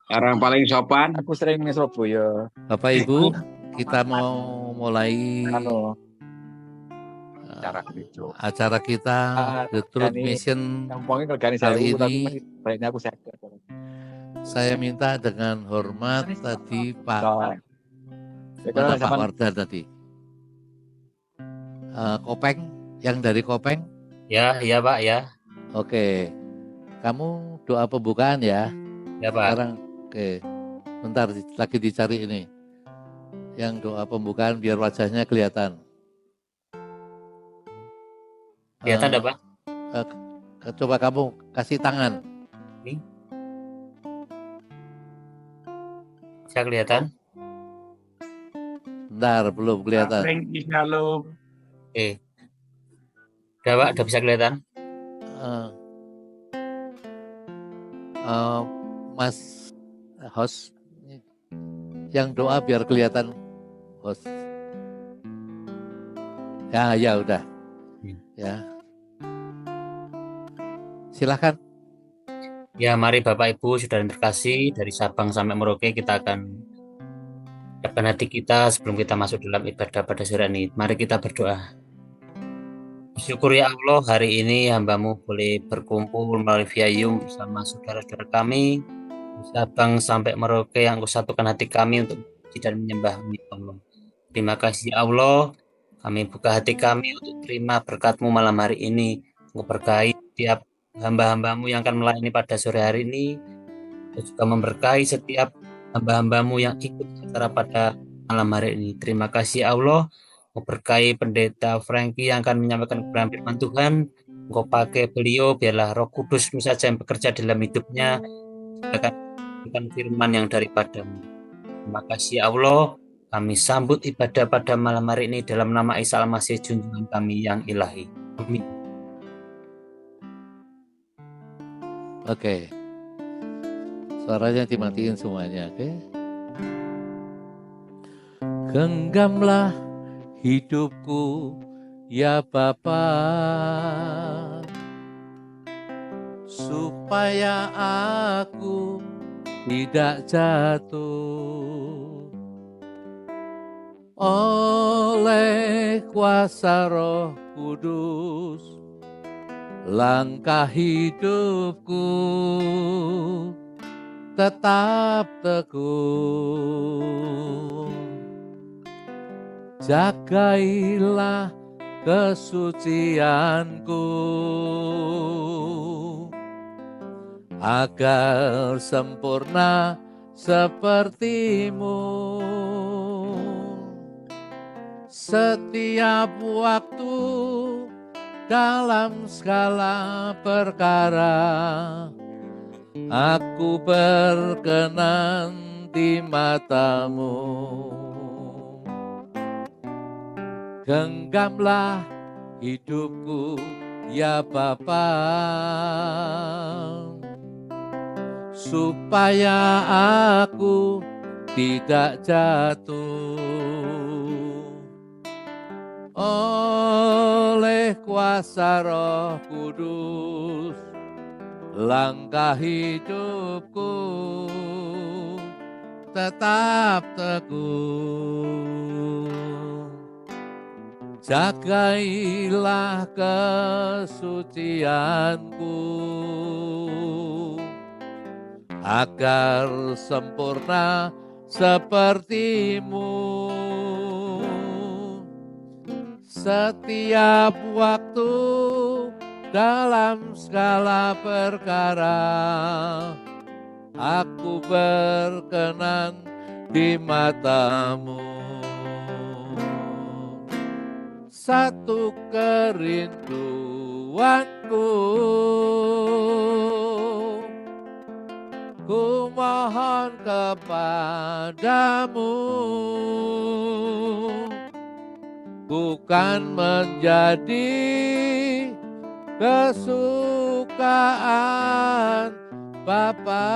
Orang paling sopan. Aku sering ke Surabaya. Bapak Ibu, kita mau mulai Anu, eh, cara gitu. acara kita The Truth Gani, Mission ngomongin kerjaan saya, kali tapi ini. masih baiknya aku sadar. Saya minta dengan hormat tadi Pak, So, mana itu Pak sama Wardan tadi? Kopeng, yang dari Kopeng. Ya, iya Pak, ya. Oke, kamu doa pembukaan ya. Ya Pak. Sekarang, oke, bentar lagi dicari ini. Yang doa pembukaan biar wajahnya kelihatan. Kelihatan enggak Pak? Coba kamu kasih tangan. Ini. Bisa kelihatan? Bentar, belum kelihatan. Halo. Udah Pak, udah bisa kelihatan? Mas host, yang doa biar kelihatan host. Ya udah. Ya. Silakan. Ya, mari Bapak Ibu, saudara yang terkasih, dari Sabang sampai Merauke kita akan siapkan hati kita sebelum kita masuk dalam ibadah pada sore ini. Mari kita berdoa. Bersyukur ya Allah, hari ini hamba-Mu boleh berkumpul melalui via Zoom bersama saudara-saudara kami dari Sabang sampai Merauke yang Engkau satukan hati kami untuk memuji dan menyembah-Mu ya Allah. Terima kasih ya Allah, kami buka hati kami untuk terima berkat-Mu malam hari ini. Engkau berkahi setiap hamba-hamba-Mu yang akan melayani pada sore hari ini, dan juga memberkahi setiap hamba-hamba-Mu yang ikut acara pada malam hari ini. Terima kasih ya Allah. Engkau berkahi pendeta Frankie yang akan menyampaikan kebenaran firman Tuhan. Engkau pakai beliau, biarlah Roh Kudus-Mu saja yang bekerja dalam hidupnya, akan firman yang daripada-Mu. Terima kasih ya Allah. Kami sambut ibadah pada malam hari ini dalam nama Isa Al-Masih junjungan kami yang ilahi. Amin. Oke. Suaranya dimatiin semuanya, oke? Genggamlah hidupku ya Bapa, supaya aku tidak jatuh oleh kuasa Roh Kudus. Langkah hidupku tetap teguh. Jagailah kesucianku agar sempurna seperti-Mu. Setiap waktu dalam segala perkara aku berkenan di mata-Mu. Genggamlah hidupku ya Bapa, supaya aku tidak jatuh oleh kuasa Roh Kudus. Langkah hidupku tetap teguh. Jagailah kesucianku agar sempurna seperti-Mu. Setiap waktu dalam segala perkara aku berkenan di mata-Mu. Satu kerinduanku, ku mohon kepadamu, bukan menjadi kesukaan Bapa,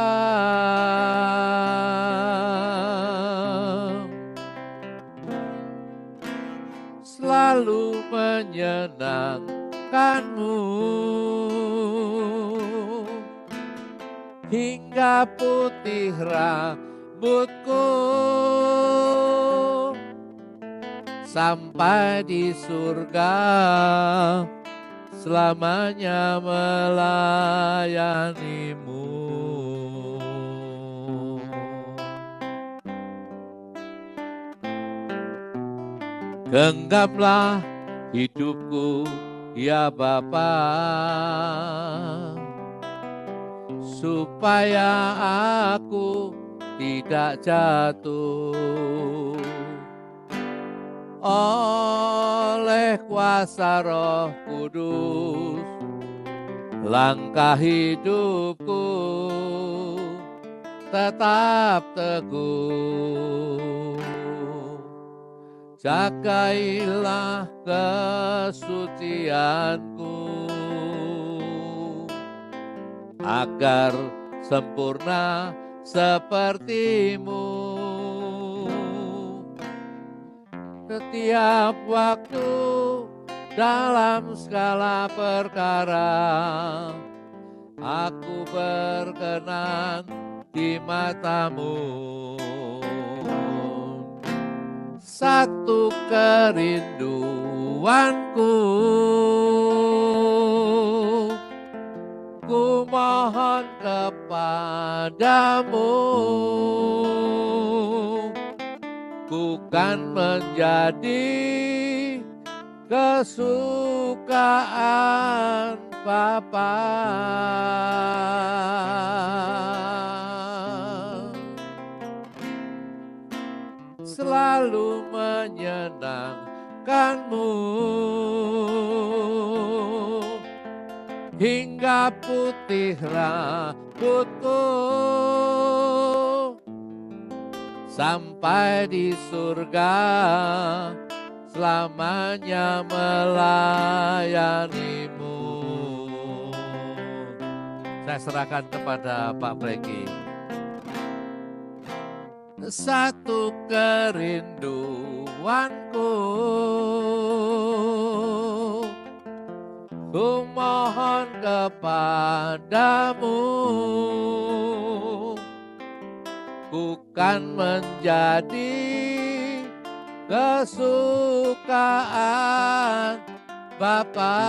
selalu menyenangkan-Mu, hingga putih rambutku, sampai di surga selamanya melayanimu. Genggamlah hidupku ya Bapa, supaya aku tidak jatuh. Oleh kuasa Roh Kudus, langkah hidupku tetap teguh. Jagailah kesucianku, agar sempurna sepertimu. Setiap waktu dalam segala perkara, aku berkenan di matamu. Satu kerinduanku, ku mohon kepadamu, ku kan menjadi kesukaan Bapa. Selalu menyenangkanmu, hingga putih rambutku, sampai di surga selamanya melayanimu. Saya serahkan kepada Pak Breki. Satu kerinduanku, ku mohon kepadamu, ku kan menjadi kesukaan Bapa.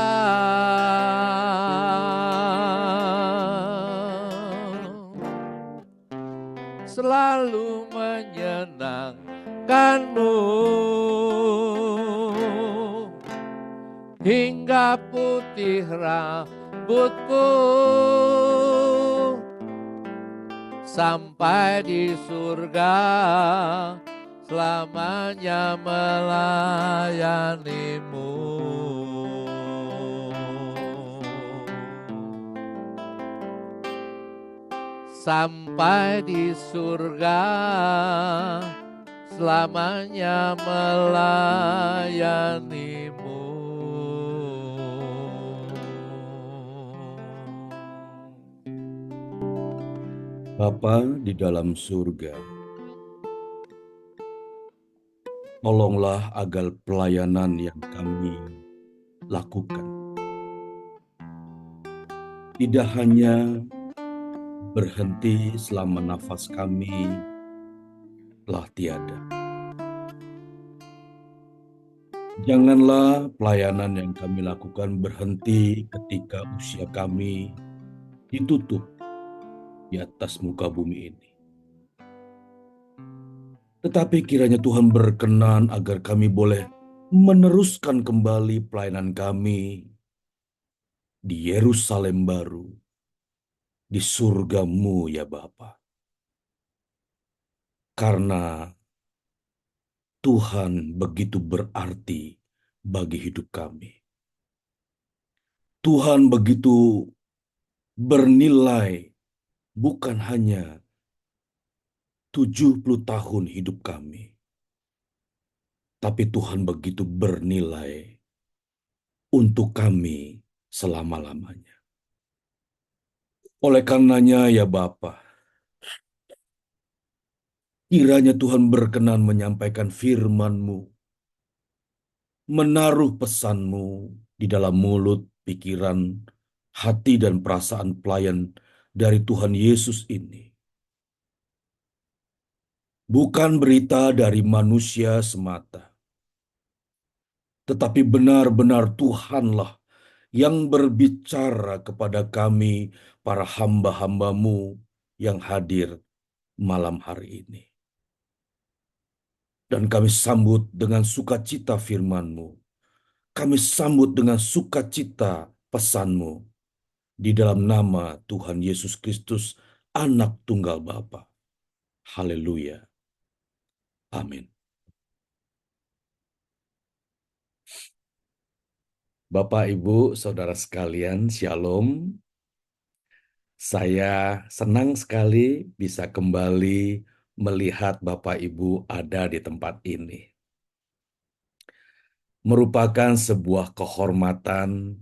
Selalu menyenangkanmu, hingga putih rambutku, sampai di surga selamanya melayanimu. Sampai di surga selamanya melayanimu. Bapa di dalam surga, tolonglah agar pelayanan yang kami lakukan tidak hanya berhenti selama nafas kami telah tiada. Janganlah pelayanan yang kami lakukan berhenti ketika usia kami ditutup di atas muka bumi ini. Tetapi kiranya Tuhan berkenan agar kami boleh meneruskan kembali pelayanan kami di Yerusalem baru, di surga-Mu ya Bapa. Karena Tuhan begitu berarti bagi hidup kami. Tuhan begitu bernilai, bukan hanya 70 tahun hidup kami, tapi Tuhan begitu bernilai untuk kami selama-lamanya. Oleh karenanya ya Bapa, kiranya Tuhan berkenan menyampaikan firman-Mu, menaruh pesan-Mu di dalam mulut, pikiran, hati dan perasaan pelayan dari Tuhan Yesus ini bukan berita dari manusia semata, tetapi benar-benar Tuhanlah yang berbicara kepada kami, para hamba-hambamu yang hadir malam hari ini. Dan kami sambut dengan sukacita firman-Mu. Kami sambut dengan sukacita pesan-Mu. Di dalam nama Tuhan Yesus Kristus, Anak Tunggal Bapa. Haleluya. Amin. Bapak, Ibu, Saudara sekalian, Shalom. Saya senang sekali bisa kembali melihat Bapak Ibu ada di tempat ini. Merupakan sebuah kehormatan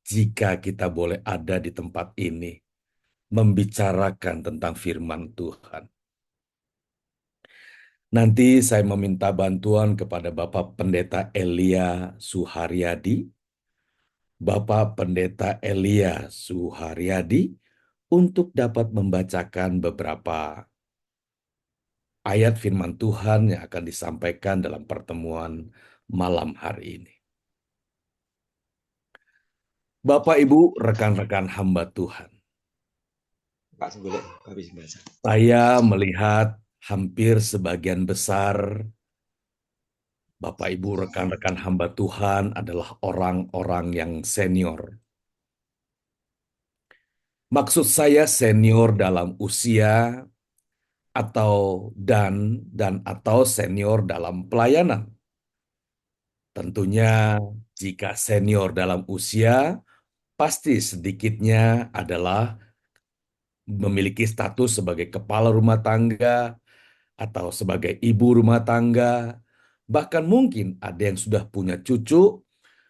jika kita boleh ada di tempat ini, membicarakan tentang firman Tuhan. Nanti saya meminta bantuan kepada Bapak Pendeta Elia Suharyadi, Bapak Pendeta Elia Suharyadi, untuk dapat membacakan beberapa ayat firman Tuhan yang akan disampaikan dalam pertemuan malam hari ini. Bapak, Ibu, rekan-rekan hamba Tuhan, Pak Senggolek habis baca. saya melihat hampir sebagian besar Bapak, Ibu, rekan-rekan hamba Tuhan adalah orang-orang yang senior. Maksud saya senior dalam usia atau senior dalam pelayanan. Tentunya jika senior dalam usia, pasti sedikitnya adalah memiliki status sebagai kepala rumah tangga atau sebagai ibu rumah tangga. Bahkan mungkin ada yang sudah punya cucu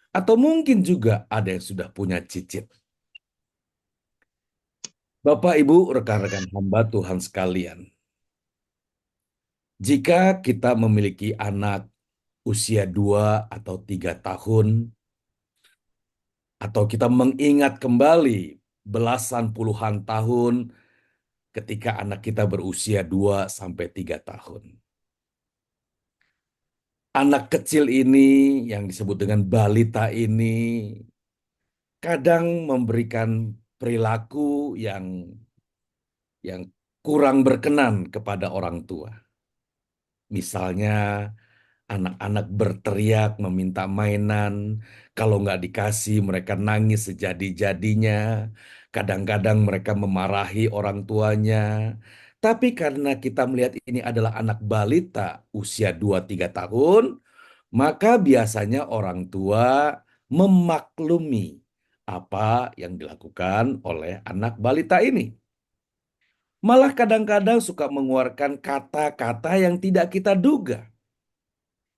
atau mungkin juga ada yang sudah punya cicit. Bapak, Ibu, rekan-rekan hamba Tuhan sekalian, jika kita memiliki anak usia 2 atau 3 tahun, atau kita mengingat kembali belasan puluhan tahun ketika anak kita berusia 2 sampai 3 tahun. Anak kecil ini yang disebut dengan balita ini kadang memberikan perilaku yang kurang berkenan kepada orang tua. Misalnya anak-anak berteriak meminta mainan, kalau nggak dikasih mereka nangis sejadi-jadinya, kadang-kadang mereka memarahi orang tuanya. Tapi karena kita melihat ini adalah anak balita usia 2-3 tahun, maka biasanya orang tua memaklumi apa yang dilakukan oleh anak balita ini. Malah kadang-kadang suka mengeluarkan kata-kata yang tidak kita duga.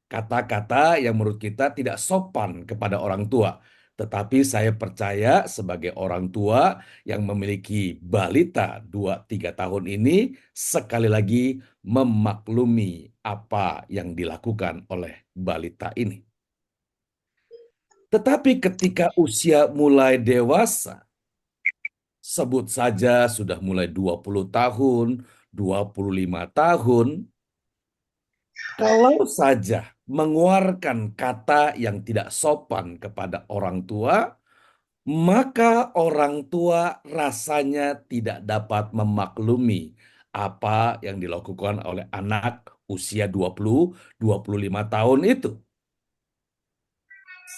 Kata-kata yang menurut kita tidak sopan kepada orang tua. Tetapi saya percaya sebagai orang tua yang memiliki balita 2-3 tahun ini sekali lagi memaklumi apa yang dilakukan oleh balita ini. Tetapi ketika usia mulai dewasa, sebut saja sudah mulai 20 tahun, 25 tahun, kalau saja mengeluarkan kata yang tidak sopan kepada orang tua, maka orang tua rasanya tidak dapat memaklumi apa yang dilakukan oleh anak usia 20-25 tahun itu.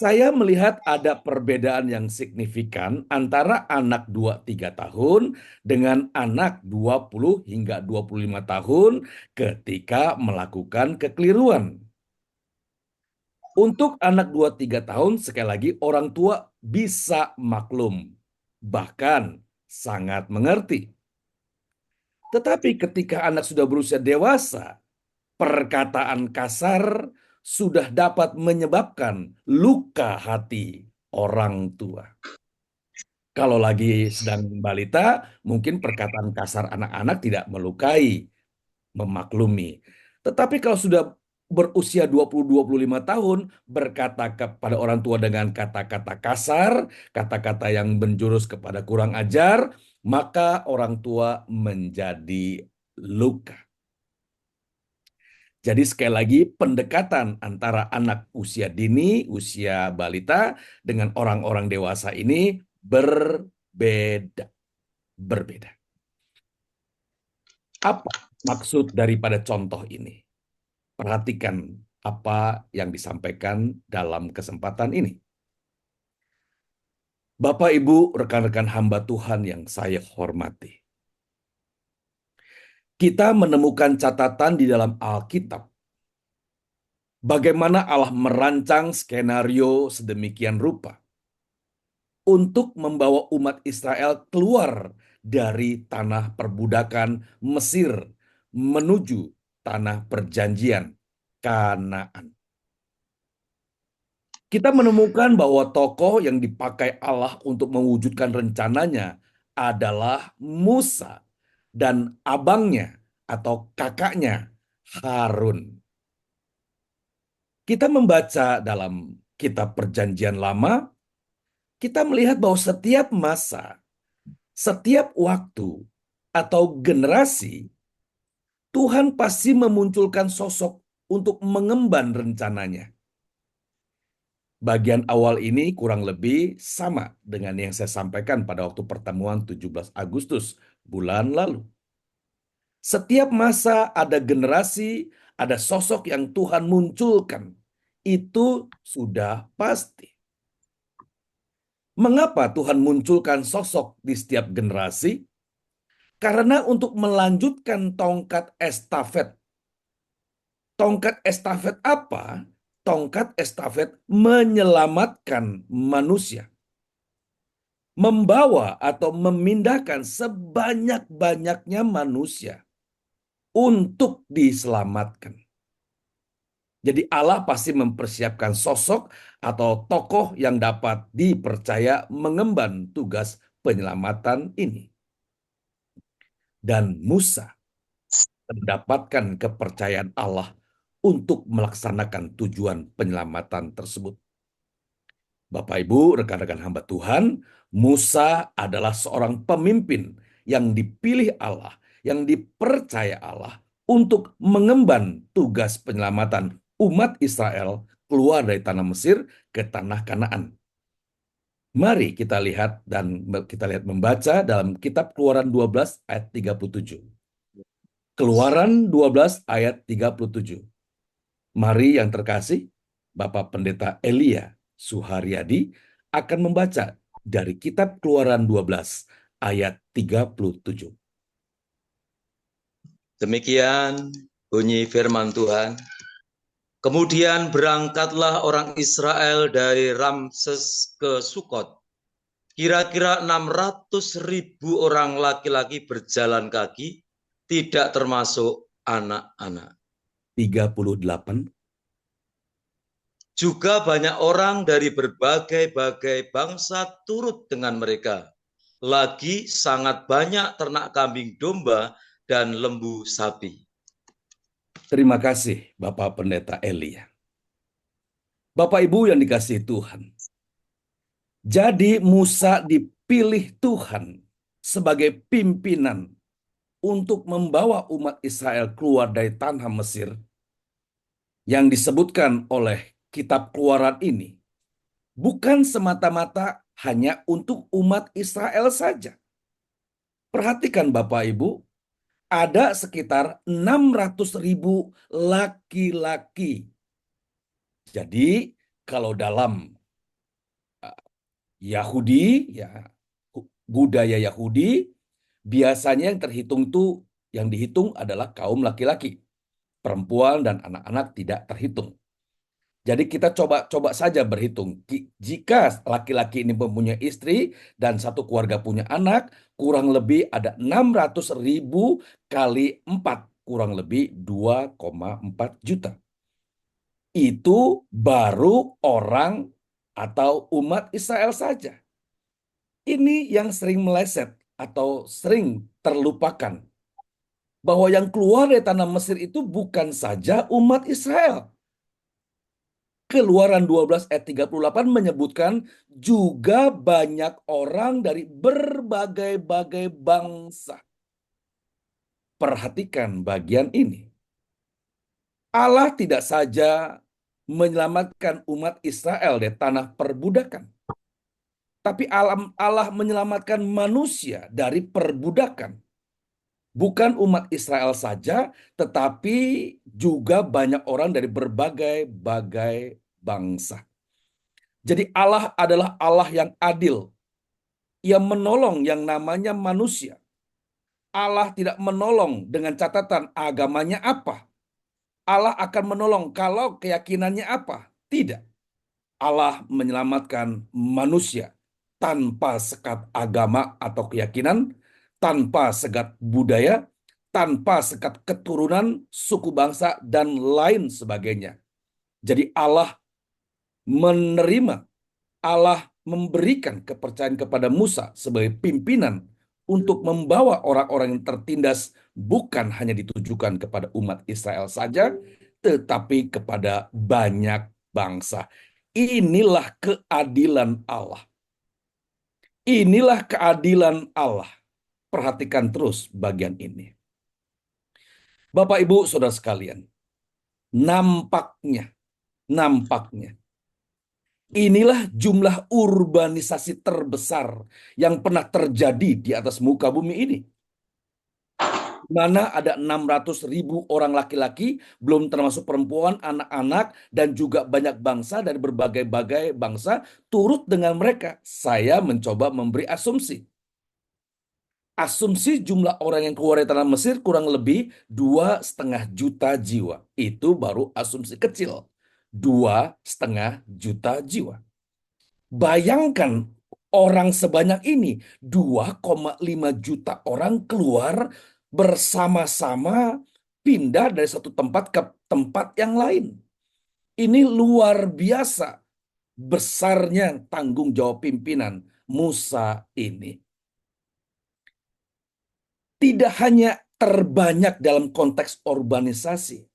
Saya melihat ada perbedaan yang signifikan antara anak 2-3 tahun dengan anak 20 hingga 25 tahun ketika melakukan kekeliruan. Untuk anak 2-3 tahun, sekali lagi orang tua bisa maklum, bahkan sangat mengerti. Tetapi ketika anak sudah berusia dewasa, perkataan kasar sudah dapat menyebabkan luka hati orang tua. Kalau lagi sedang balita, mungkin perkataan kasar anak-anak tidak melukai, memaklumi. Tetapi kalau sudah berusia 20-25 tahun, berkata kepada orang tua dengan kata-kata kasar, kata-kata yang menjurus kepada kurang ajar, maka orang tua menjadi luka. Jadi sekali lagi pendekatan antara anak usia dini, usia balita dengan orang-orang dewasa ini berbeda. Berbeda. Apa maksud daripada contoh ini? Perhatikan apa yang disampaikan dalam kesempatan ini. Bapak, Ibu, rekan-rekan hamba Tuhan yang saya hormati. Kita menemukan catatan di dalam Alkitab bagaimana Allah merancang skenario sedemikian rupa untuk membawa umat Israel keluar dari tanah perbudakan Mesir menuju tanah perjanjian Kanaan. Kita menemukan bahwa tokoh yang dipakai Allah untuk mewujudkan rencananya adalah Musa dan abangnya atau kakaknya Harun. Kita membaca dalam kitab Perjanjian Lama, kita melihat bahwa setiap masa, setiap waktu, atau generasi, Tuhan pasti memunculkan sosok untuk mengemban rencananya. Bagian awal ini kurang lebih sama dengan yang saya sampaikan pada waktu pertemuan 17 Agustus bulan lalu. Setiap masa ada generasi, ada sosok yang Tuhan munculkan. Itu sudah pasti. Mengapa Tuhan munculkan sosok di setiap generasi? Karena untuk melanjutkan tongkat estafet. Tongkat estafet apa? Tongkat estafet menyelamatkan manusia. Membawa atau memindahkan sebanyak-banyaknya manusia untuk diselamatkan. Jadi Allah pasti mempersiapkan sosok atau tokoh yang dapat dipercaya mengemban tugas penyelamatan ini. Dan Musa mendapatkan kepercayaan Allah untuk melaksanakan tujuan penyelamatan tersebut. Bapak, Ibu, rekan-rekan hamba Tuhan, Musa adalah seorang pemimpin yang dipilih Allah, yang dipercaya Allah untuk mengemban tugas penyelamatan umat Israel keluar dari tanah Mesir ke tanah Kanaan. Mari kita lihat membaca dalam kitab Keluaran 12 ayat 37. Keluaran 12 ayat 37. Mari yang terkasih, Bapak Pendeta Elia Suharyadi akan membaca dari kitab Keluaran 12 ayat 37. Demikian bunyi firman Tuhan. Kemudian berangkatlah orang Israel dari Ramses ke Sukot. Kira-kira 600.000 orang laki-laki berjalan kaki, tidak termasuk anak-anak. 38. Juga banyak orang dari berbagai-bagai bangsa turut dengan mereka. Lagi sangat banyak ternak kambing domba dan lembu sapi. Terima kasih Bapak Pendeta Elia. Bapak Ibu yang dikasihi Tuhan. Jadi Musa dipilih Tuhan sebagai pimpinan untuk membawa umat Israel keluar dari tanah Mesir. Yang disebutkan oleh kitab Keluaran ini bukan semata-mata hanya untuk umat Israel saja. Perhatikan Bapak Ibu, ada sekitar 600.000 laki-laki. Jadi kalau dalam Yahudi, ya budaya Yahudi, biasanya yang dihitung adalah kaum laki-laki. Perempuan dan anak-anak tidak terhitung. Jadi kita coba saja berhitung. Jika laki-laki ini mempunyai istri dan satu keluarga punya anak, kurang lebih ada 600.000 kali 4, kurang lebih 2,4 juta. Itu baru orang atau umat Israel saja. Ini yang sering meleset atau sering terlupakan. Bahwa yang keluar dari tanah Mesir itu bukan saja umat Israel. Keluaran 12 ayat 38 menyebutkan juga banyak orang dari berbagai-bagai bangsa. Perhatikan bagian ini. Allah tidak saja menyelamatkan umat Israel dari tanah perbudakan, tapi Allah menyelamatkan manusia dari perbudakan. Bukan umat Israel saja, tetapi juga banyak orang dari berbagai-bagai bangsa. Jadi Allah adalah Allah yang adil. Ia menolong yang namanya manusia. Allah tidak menolong dengan catatan agamanya apa. Allah akan menolong kalau keyakinannya apa. Tidak. Allah menyelamatkan manusia tanpa sekat agama atau keyakinan, tanpa sekat budaya, tanpa sekat keturunan, suku bangsa, dan lain sebagainya. Jadi Allah menerima, Allah memberikan kepercayaan kepada Musa sebagai pimpinan untuk membawa orang-orang yang tertindas bukan hanya ditujukan kepada umat Israel saja, tetapi kepada banyak bangsa. Inilah keadilan Allah. Inilah keadilan Allah. Perhatikan terus bagian ini. Bapak, Ibu, Saudara sekalian, nampaknya inilah jumlah urbanisasi terbesar yang pernah terjadi di atas muka bumi ini. Mana ada 600.000 orang laki-laki, belum termasuk perempuan, anak-anak, dan juga banyak bangsa dari berbagai-bagai bangsa turut dengan mereka. Saya mencoba memberi asumsi. Asumsi jumlah orang yang keluar dari tanah Mesir kurang lebih 2,5 juta jiwa. Itu baru asumsi kecil. 2,5 juta jiwa. Bayangkan orang sebanyak ini, 2,5 juta orang keluar bersama-sama pindah dari satu tempat ke tempat yang lain. Ini luar biasa besarnya tanggung jawab pimpinan Musa ini. Tidak hanya terbanyak dalam konteks urbanisasi.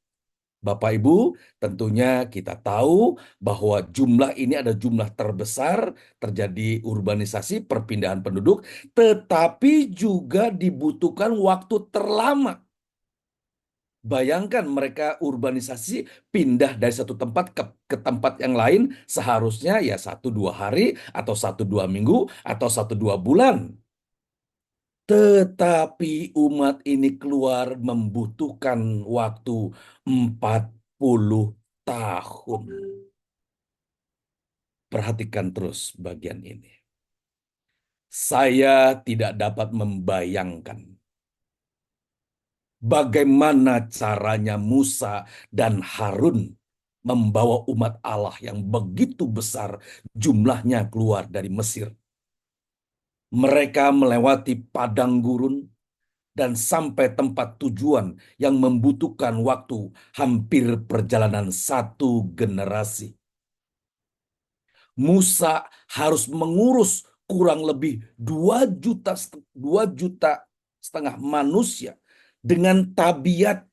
Bapak Ibu, tentunya kita tahu bahwa jumlah ini ada jumlah terbesar terjadi urbanisasi, perpindahan penduduk, tetapi juga dibutuhkan waktu terlama. Bayangkan mereka urbanisasi pindah dari satu tempat ke tempat yang lain seharusnya ya 1-2 hari atau 1-2 minggu atau 1-2 bulan. Tetapi umat ini keluar membutuhkan waktu 40 tahun. Perhatikan terus bagian ini. Saya tidak dapat membayangkan bagaimana caranya Musa dan Harun membawa umat Allah yang begitu besar jumlahnya keluar dari Mesir. Mereka melewati padang gurun dan sampai tempat tujuan yang membutuhkan waktu hampir perjalanan 1 generasi. Musa harus mengurus kurang lebih 2,5 juta manusia dengan tabiat.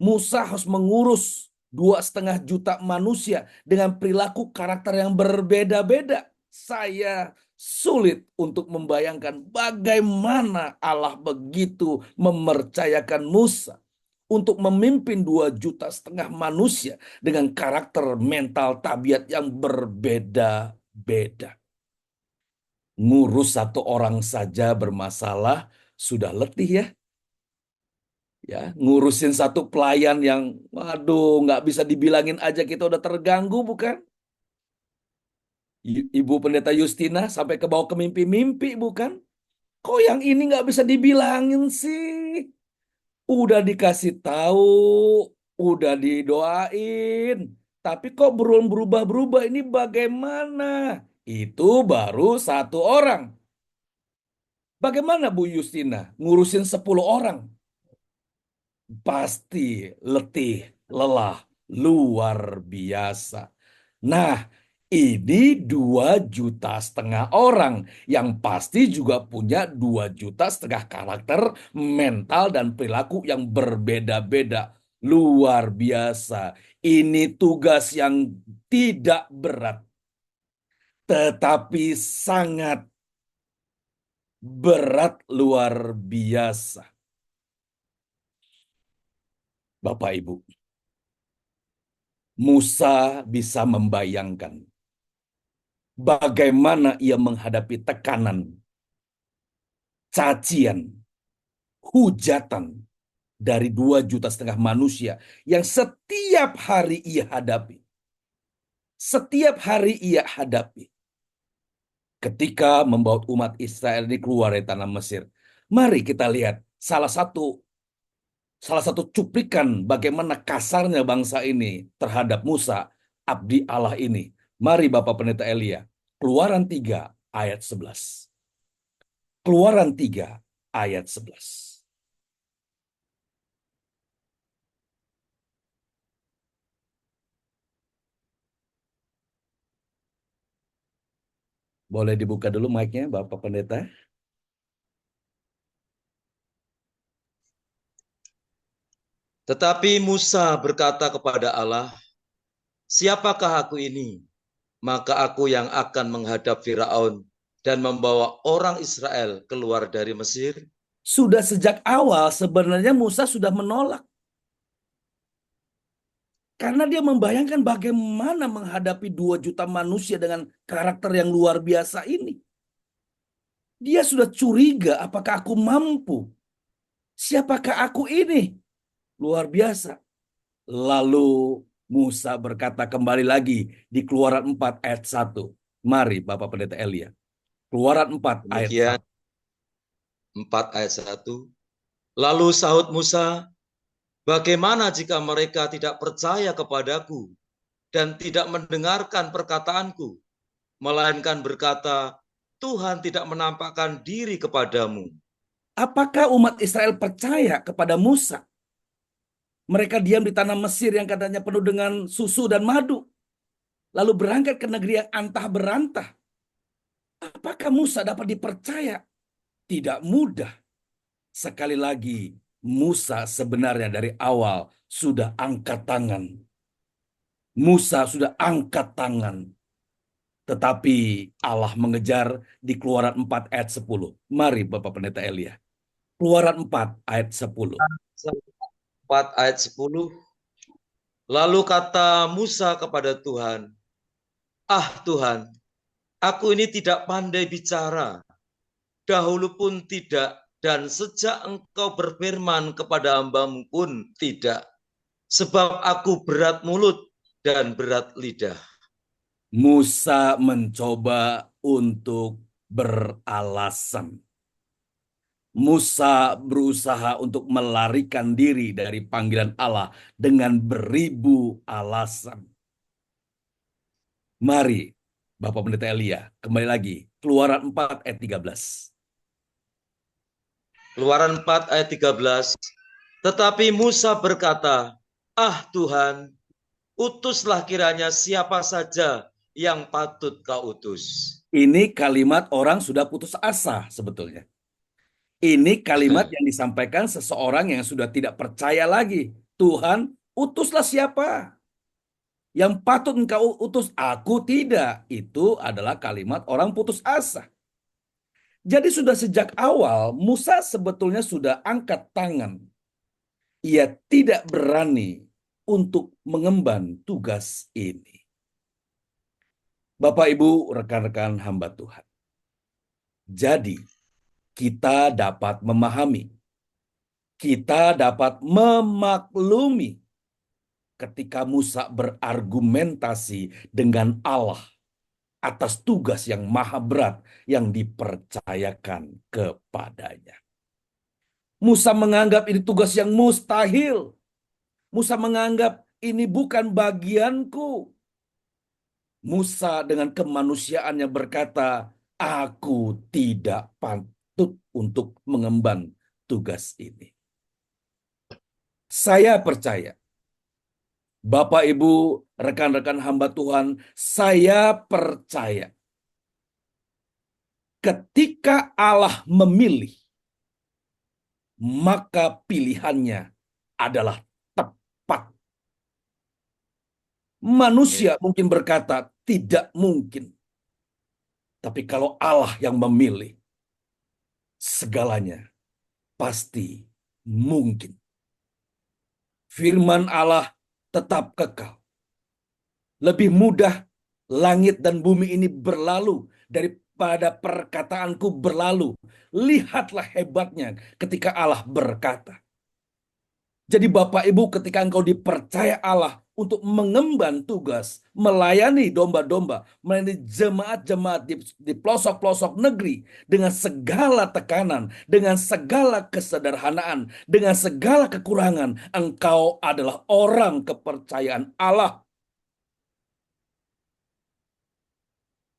Musa harus mengurus 2,5 juta manusia dengan perilaku karakter yang berbeda-beda. Saya sulit untuk membayangkan bagaimana Allah begitu mempercayakan Musa untuk memimpin 2,5 juta manusia dengan karakter mental tabiat yang berbeda-beda. Ngurus 1 orang saja bermasalah, sudah letih ya. Ya, ngurusin 1 pelayan yang, waduh, nggak bisa dibilangin aja kita udah terganggu, bukan? Ibu Pendeta Justina sampai ke bawah ke mimpi-mimpi, bukan? Kok yang ini nggak bisa dibilangin sih? Udah dikasih tahu, udah didoain, tapi kok belum berubah-berubah, ini bagaimana? Itu baru 1 orang. Bagaimana Bu Justina ngurusin 10 orang? Pasti letih, lelah, luar biasa. Nah, ini 2,5 juta orang yang pasti juga punya 2,5 juta karakter mental dan perilaku yang berbeda-beda. Luar biasa. Ini tugas yang tidak berat, tetapi sangat berat luar biasa. Bapak Ibu, Musa bisa membayangkan bagaimana ia menghadapi tekanan, cacian, hujatan dari 2,5 juta manusia yang setiap hari ia hadapi. Setiap hari ia hadapi. Ketika membawa umat Israel ini keluar dari tanah Mesir. Mari kita lihat salah satu cuplikan bagaimana kasarnya bangsa ini terhadap Musa, abdi Allah ini. Mari Bapak Pendeta Elia, Keluaran 3 ayat 11. Keluaran 3 ayat 11. Boleh dibuka dulu mic-nya Bapak Pendeta? Tetapi Musa berkata kepada Allah, "Siapakah aku ini? Maka aku yang akan menghadap Firaun dan membawa orang Israel keluar dari Mesir." Sudah sejak awal sebenarnya Musa sudah menolak. Karena dia membayangkan bagaimana menghadapi 2 juta manusia dengan karakter yang luar biasa ini. Dia sudah curiga, apakah aku mampu? Siapakah aku ini? Luar biasa. Lalu Musa berkata kembali lagi di Keluaran 4 ayat 1. Mari Bapak Pendeta Elia. Keluaran 4 ayat Demikian 4 ayat 1. Lalu sahut Musa, "Bagaimana jika mereka tidak percaya kepadaku dan tidak mendengarkan perkataanku, melainkan berkata, Tuhan tidak menampakkan diri kepadamu?" 1. Apakah umat Israel percaya kepada Musa? Mereka diam di tanah Mesir yang katanya penuh dengan susu dan madu. Lalu berangkat ke negeri yang antah berantah. Apakah Musa dapat dipercaya? Tidak mudah. Sekali lagi, Musa sebenarnya dari awal sudah angkat tangan. Musa sudah angkat tangan. Tetapi Allah mengejar di Keluaran 4 ayat 10. Mari Bapak Pendeta Elia. Keluaran 4 ayat 10. 4 ayat 10. Lalu kata Musa kepada Tuhan, "Ah Tuhan, aku ini tidak pandai bicara, dahulu pun tidak, dan sejak Engkau berfirman kepada hamba-Mu pun tidak, sebab aku berat mulut dan berat lidah." Musa mencoba untuk beralasan. Musa berusaha untuk melarikan diri dari panggilan Allah dengan beribu alasan. Mari, Bapak Pendeta Elia, kembali lagi. Keluaran 4 ayat 13. Keluaran 4 ayat 13. Tetapi Musa berkata, "Ah Tuhan, utuslah kiranya siapa saja yang patut Kau utus." Ini kalimat orang sudah putus asa sebetulnya. Ini kalimat yang disampaikan seseorang yang sudah tidak percaya lagi. Tuhan, utuslah siapa yang patut Engkau utus, aku tidak. Itu adalah kalimat orang putus asa. Jadi sudah sejak awal Musa sebetulnya sudah angkat tangan. Ia tidak berani untuk mengemban tugas ini. Bapak Ibu, rekan-rekan hamba Tuhan. Jadi kita dapat memahami, kita dapat memaklumi ketika Musa berargumentasi dengan Allah atas tugas yang maha berat yang dipercayakan kepadanya. Musa menganggap ini tugas yang mustahil. Musa menganggap ini bukan bagianku. Musa dengan kemanusiaannya berkata, aku tidak patut untuk mengemban tugas ini. Saya percaya, Bapak Ibu, rekan-rekan hamba Tuhan, saya percaya ketika Allah memilih, maka pilihannya adalah tepat. Manusia mungkin berkata tidak mungkin. Tapi kalau Allah yang memilih, segalanya pasti mungkin. Firman Allah tetap kekal. Lebih mudah langit dan bumi ini berlalu daripada perkataanku berlalu. Lihatlah hebatnya ketika Allah berkata. Jadi Bapak Ibu, ketika engkau dipercaya Allah untuk mengemban tugas, melayani domba-domba, melayani jemaat-jemaat di pelosok-pelosok negeri dengan segala tekanan, dengan segala kesederhanaan, dengan segala kekurangan, engkau adalah orang kepercayaan Allah.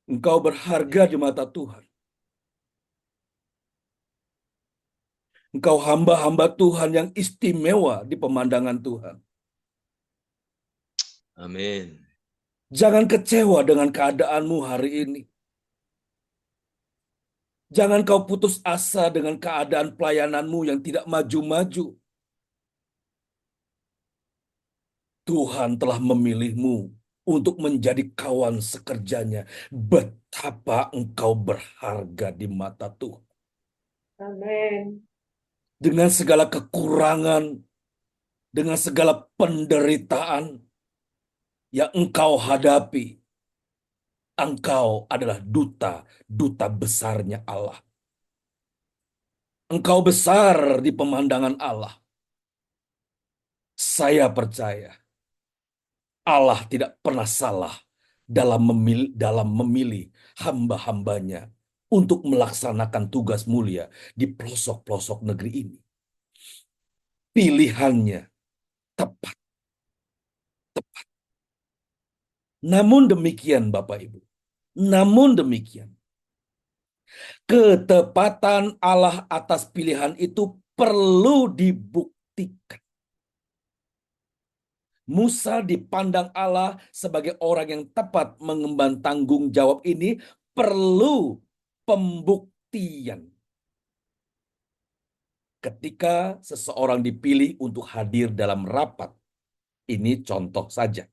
Engkau berharga di mata Tuhan. Engkau hamba-hamba Tuhan yang istimewa di pemandangan Tuhan. Amin. Jangan kecewa dengan keadaanmu hari ini. Jangan kau putus asa dengan keadaan pelayananmu yang tidak maju-maju. Tuhan telah memilihmu untuk menjadi kawan sekerjanya. Betapa engkau berharga di mata Tuhan. Amin. Dengan segala kekurangan, dengan segala penderitaan yang engkau hadapi, engkau adalah duta besarnya Allah. Engkau besar di pemandangan Allah. Saya percaya Allah tidak pernah salah dalam memilih hamba-hambanya untuk melaksanakan tugas mulia di pelosok-pelosok negeri ini. Pilihannya tepat. Namun demikian Bapak Ibu, namun demikian, ketepatan Allah atas pilihan itu perlu dibuktikan. Musa dipandang Allah sebagai orang yang tepat mengemban tanggung jawab ini perlu pembuktian. Ketika seseorang dipilih untuk hadir dalam rapat, ini contoh saja.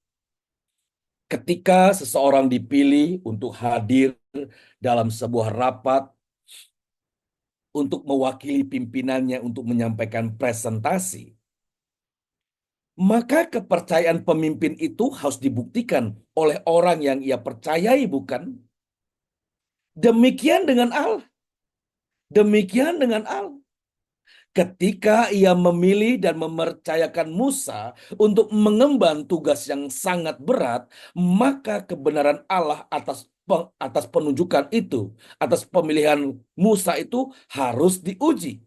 Ketika seseorang dipilih untuk hadir dalam sebuah rapat, untuk mewakili pimpinannya untuk menyampaikan presentasi, maka kepercayaan pemimpin itu harus dibuktikan oleh orang yang ia percayai, bukan? Demikian dengan Allah. Demikian dengan Allah. Ketika ia memilih dan mempercayakan Musa untuk mengemban tugas yang sangat berat, maka kebenaran Allah atas penunjukan itu, atas pemilihan Musa itu harus diuji.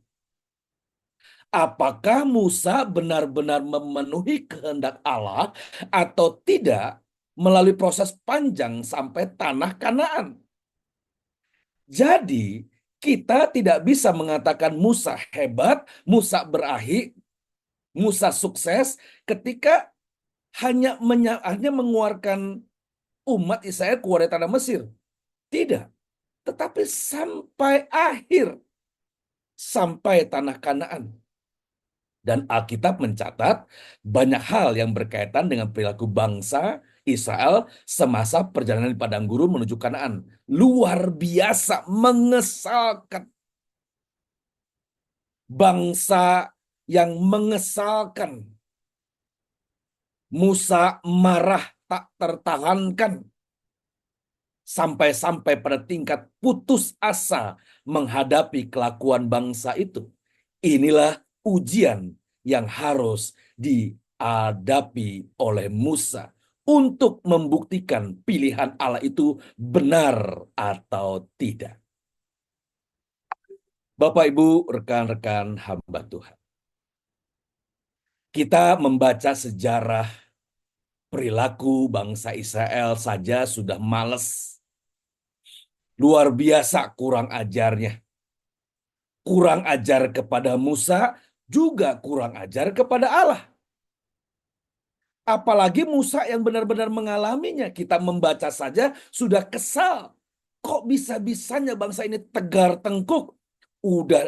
Apakah Musa benar-benar memenuhi kehendak Allah atau tidak melalui proses panjang sampai tanah Kanaan? Jadi, kita tidak bisa mengatakan Musa hebat, Musa berakhir, Musa sukses ketika hanya mengeluarkan umat Israel keluar dari tanah Mesir. Tidak. Tetapi sampai akhir, sampai tanah Kanaan. Dan Alkitab mencatat banyak hal yang berkaitan dengan perilaku bangsa Israel semasa perjalanan di padang gurun menuju Kanaan. Luar biasa, mengesalkan. Bangsa yang mengesalkan. Musa marah tak tertahankan. Sampai-sampai pada tingkat putus asa menghadapi kelakuan bangsa itu. Inilah ujian yang harus dihadapi oleh Musa untuk membuktikan pilihan Allah itu benar atau tidak. Bapak, Ibu, rekan-rekan hamba Tuhan. Kita membaca sejarah perilaku bangsa Israel saja sudah malas. Luar biasa kurang ajarnya. Kurang ajar kepada Musa, juga kurang ajar kepada Allah. Apalagi Musa yang benar-benar mengalaminya. Kita membaca saja sudah kesal. Kok bisa-bisanya bangsa ini tegar tengkuk?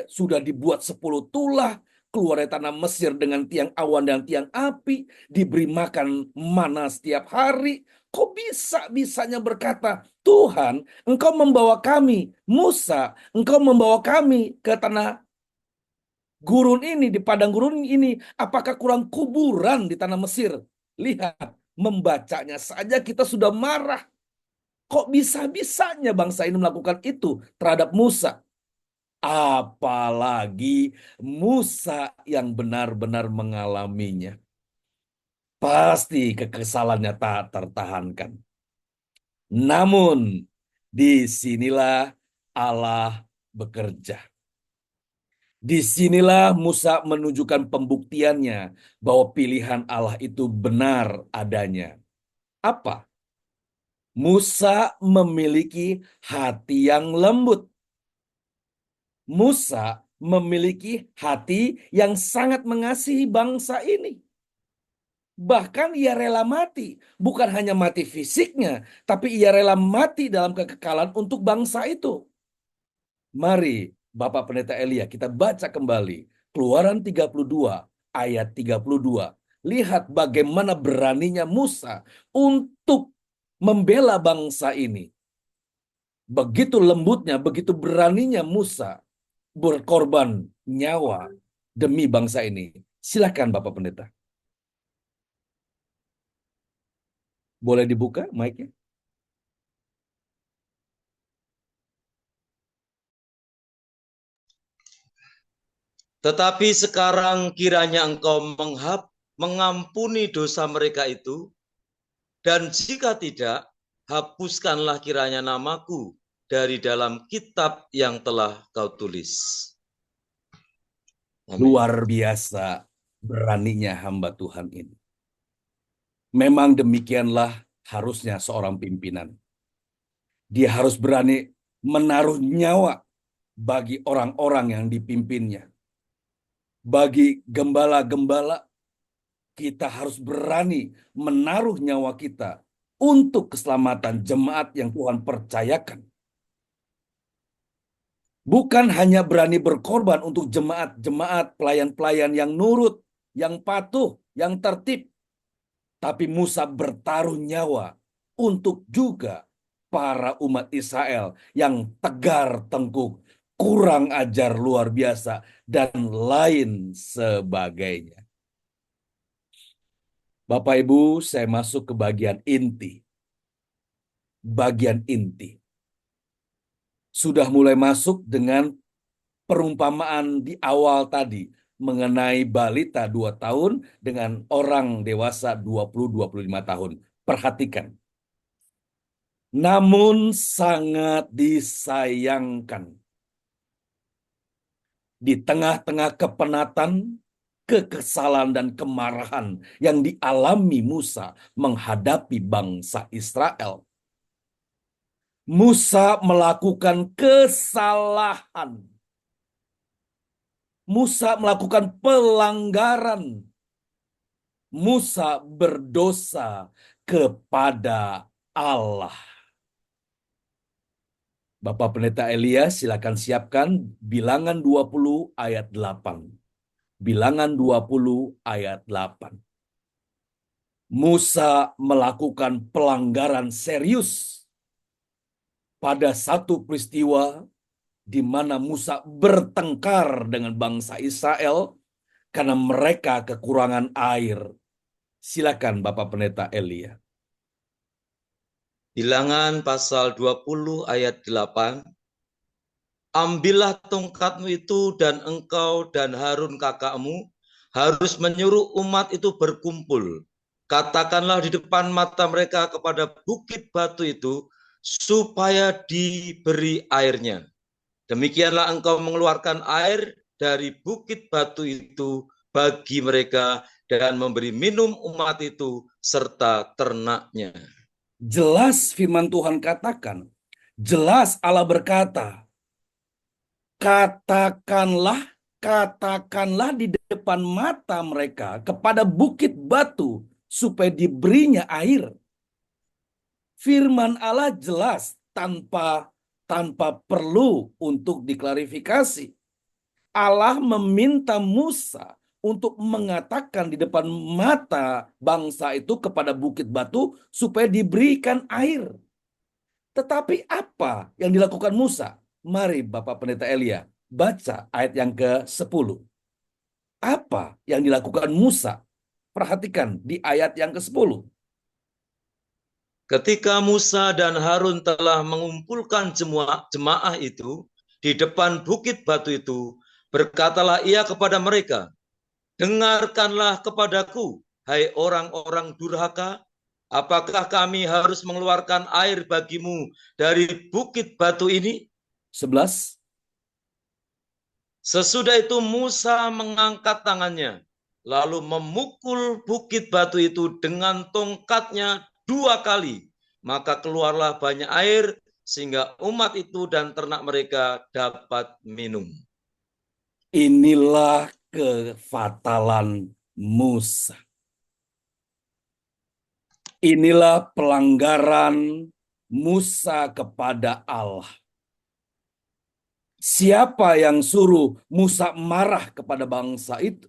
Sudah dibuat 10 tulah, keluar dari tanah Mesir dengan tiang awan dan tiang api, diberi makan mana setiap hari. Kok bisa-bisanya berkata, Tuhan, Engkau membawa kami, Musa, Engkau membawa kami ke tanah gurun ini, di padang gurun ini, apakah kurang kuburan di tanah Mesir? Lihat, membacanya saja kita sudah marah. Kok bisa-bisanya bangsa ini melakukan itu terhadap Musa? Apalagi Musa yang benar-benar mengalaminya. Pasti kekesalannya tak tertahankan. Namun, disinilah Allah bekerja. Disinilah Musa menunjukkan pembuktiannya bahwa pilihan Allah itu benar adanya. Apa? Musa memiliki hati yang lembut. Musa memiliki hati yang sangat mengasihi bangsa ini. Bahkan ia rela mati, bukan hanya mati fisiknya, tapi ia rela mati dalam kekekalan untuk bangsa itu. Mari Bapak Pendeta Elia, kita baca kembali Keluaran 32 ayat 32. Lihat bagaimana beraninya Musa untuk membela bangsa ini. Begitu lembutnya, begitu beraninya Musa berkorban nyawa demi bangsa ini. Silakan Bapak Pendeta. Boleh dibuka mic-nya? Tetapi sekarang kiranya engkau mengampuni dosa mereka itu, dan jika tidak, hapuskanlah kiranya namaku dari dalam kitab yang telah kau tulis. Amin. Luar biasa beraninya hamba Tuhan ini. Memang demikianlah harusnya seorang pimpinan. Dia harus berani menaruh nyawa bagi orang-orang yang dipimpinnya. Bagi gembala-gembala, kita harus berani menaruh nyawa kita untuk keselamatan jemaat yang Tuhan percayakan. Bukan hanya berani berkorban untuk jemaat-jemaat, pelayan-pelayan yang nurut, yang patuh, yang tertib. Tapi Musa bertaruh nyawa untuk juga para umat Israel yang tegar tengkuk, kurang ajar luar biasa, dan lain sebagainya. Bapak Ibu, saya masuk ke bagian inti. Bagian inti. Sudah mulai masuk dengan perumpamaan di awal tadi mengenai balita 2 tahun dengan orang dewasa 20-25 tahun. Perhatikan. Namun sangat disayangkan. Di tengah-tengah kepenatan, kekesalan dan kemarahan yang dialami Musa menghadapi bangsa Israel. Musa melakukan kesalahan. Musa melakukan pelanggaran. Musa berdosa kepada Allah. Bapak Pendeta Elia, silakan siapkan Bilangan 20 ayat 8. Bilangan 20 ayat 8. Musa melakukan pelanggaran serius pada satu peristiwa di mana Musa bertengkar dengan bangsa Israel karena mereka kekurangan air. Silakan Bapak Pendeta Elia. Bilangan pasal 20 ayat 8. Ambillah tongkatmu itu dan engkau dan Harun kakakmu harus menyuruh umat itu berkumpul. Katakanlah di depan mata mereka kepada bukit batu itu supaya diberi airnya. Demikianlah engkau mengeluarkan air dari bukit batu itu bagi mereka dan memberi minum umat itu serta ternaknya. Jelas firman Tuhan katakan, jelas Allah berkata, katakanlah di depan mata mereka kepada bukit batu supaya diberinya air. Firman Allah jelas tanpa perlu untuk diklarifikasi. Allah meminta Musa untuk mengatakan di depan mata bangsa itu kepada bukit batu supaya diberikan air. Tetapi apa yang dilakukan Musa? Mari Bapak Pendeta Elia baca ayat yang ke-10. Apa yang dilakukan Musa? Perhatikan di ayat yang ke-10. Ketika Musa dan Harun telah mengumpulkan jemaah itu di depan bukit batu itu, berkatalah ia kepada mereka, dengarkanlah kepadaku, hai orang-orang durhaka, apakah kami harus mengeluarkan air bagimu dari bukit batu ini? 11. Sesudah itu Musa mengangkat tangannya, lalu memukul bukit batu itu dengan tongkatnya 2 kali. Maka keluarlah banyak air, sehingga umat itu dan ternak mereka dapat minum. Inilah kefatalan Musa. Inilah pelanggaran Musa kepada Allah. Siapa yang suruh Musa marah kepada bangsa itu?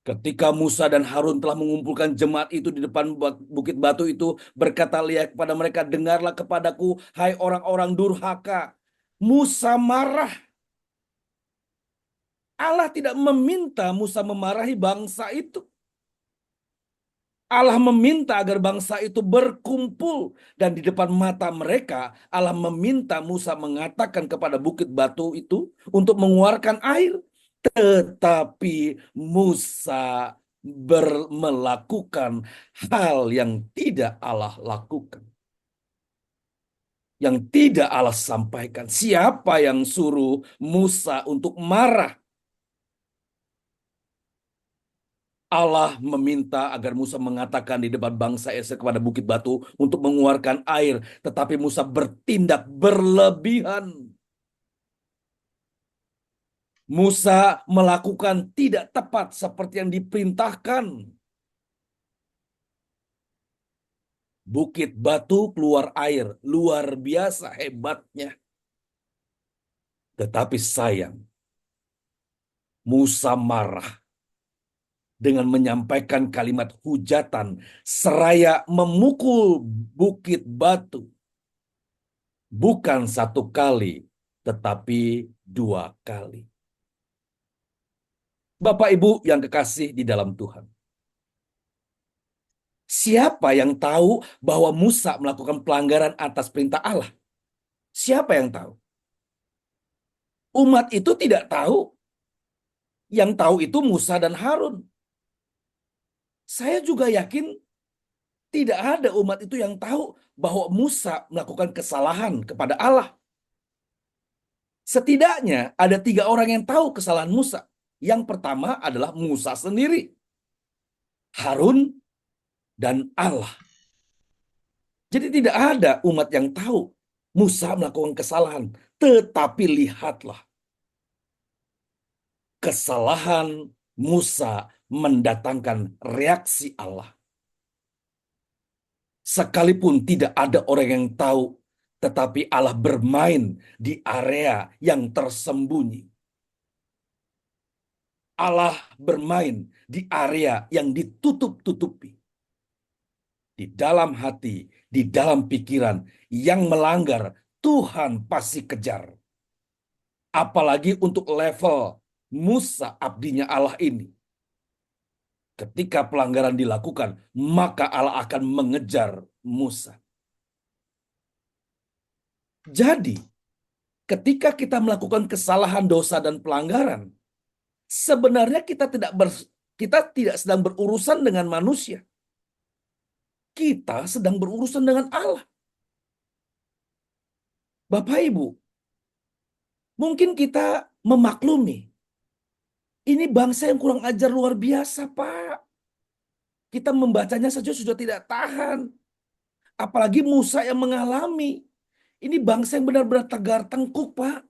Ketika Musa dan Harun telah mengumpulkan jemaat itu di depan bukit batu itu, berkatalah kepada mereka, dengarlah kepadaku, hai orang-orang durhaka. Musa marah. Allah tidak meminta Musa memarahi bangsa itu. Allah meminta agar bangsa itu berkumpul, dan di depan mata mereka Allah meminta Musa mengatakan kepada bukit batu itu untuk mengeluarkan air. Tetapi Musa melakukan hal yang tidak Allah lakukan. Yang tidak Allah sampaikan. Siapa yang suruh Musa untuk marah? Allah meminta agar Musa mengatakan di depan bangsa Israel kepada bukit batu untuk mengeluarkan air. Tetapi Musa bertindak berlebihan. Musa melakukan tidak tepat seperti yang diperintahkan. Bukit batu keluar air, luar biasa hebatnya. Tetapi sayang, Musa marah dengan menyampaikan kalimat hujatan seraya memukul bukit batu. Bukan 1 kali, tetapi 2 kali. Bapak Ibu yang kekasih di dalam Tuhan. Siapa yang tahu bahwa Musa melakukan pelanggaran atas perintah Allah? Siapa yang tahu? Umat itu tidak tahu. Yang tahu itu Musa dan Harun. Saya juga yakin tidak ada umat itu yang tahu bahwa Musa melakukan kesalahan kepada Allah. Setidaknya ada 3 orang yang tahu kesalahan Musa. Yang pertama adalah Musa sendiri, Harun, dan Allah. Jadi tidak ada umat yang tahu Musa melakukan kesalahan. Tetapi lihatlah, kesalahan Musa mendatangkan reaksi Allah. Sekalipun tidak ada orang yang tahu, tetapi Allah bermain di area yang tersembunyi. Allah bermain di area yang ditutup-tutupi. Di dalam hati, di dalam pikiran yang melanggar, Tuhan pasti kejar. Apalagi untuk level Musa, abdinya Allah ini. Ketika pelanggaran dilakukan, maka Allah akan mengejar Musa. Jadi, ketika kita melakukan kesalahan, dosa, dan pelanggaran, sebenarnya kita tidak sedang berurusan dengan manusia. Kita sedang berurusan dengan Allah. Bapak Ibu, mungkin kita memaklumi. Ini bangsa yang kurang ajar luar biasa, Pak. Kita membacanya saja sudah tidak tahan. Apalagi Musa yang mengalami. Ini bangsa yang benar-benar tegar tengkuk, Pak.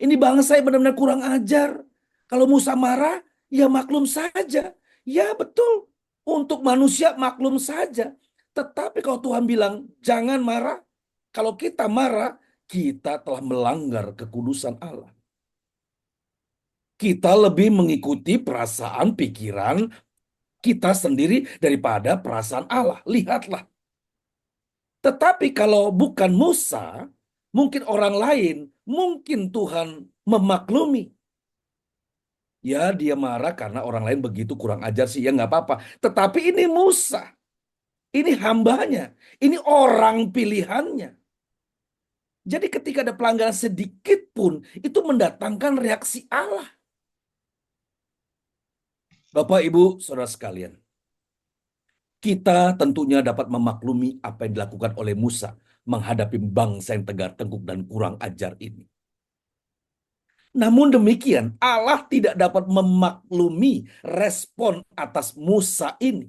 Ini bangsa yang benar-benar kurang ajar. Kalau Musa marah, ya maklum saja. Ya betul, untuk manusia maklum saja. Tetapi kalau Tuhan bilang, jangan marah. Kalau kita marah, kita telah melanggar kekudusan Allah. Kita lebih mengikuti perasaan, pikiran kita sendiri daripada perasaan Allah. Lihatlah. Tetapi kalau bukan Musa, mungkin orang lain, mungkin Tuhan memaklumi. Ya, dia marah karena orang lain begitu kurang ajar sih, ya nggak apa-apa. Tetapi ini Musa, ini hambanya, ini orang pilihannya. Jadi ketika ada pelanggaran sedikit pun, itu mendatangkan reaksi Allah. Bapak, Ibu, Saudara sekalian, kita tentunya dapat memaklumi apa yang dilakukan oleh Musa menghadapi bangsa yang tegar tengkuk dan kurang ajar ini. Namun demikian, Allah tidak dapat memaklumi respon atas Musa ini.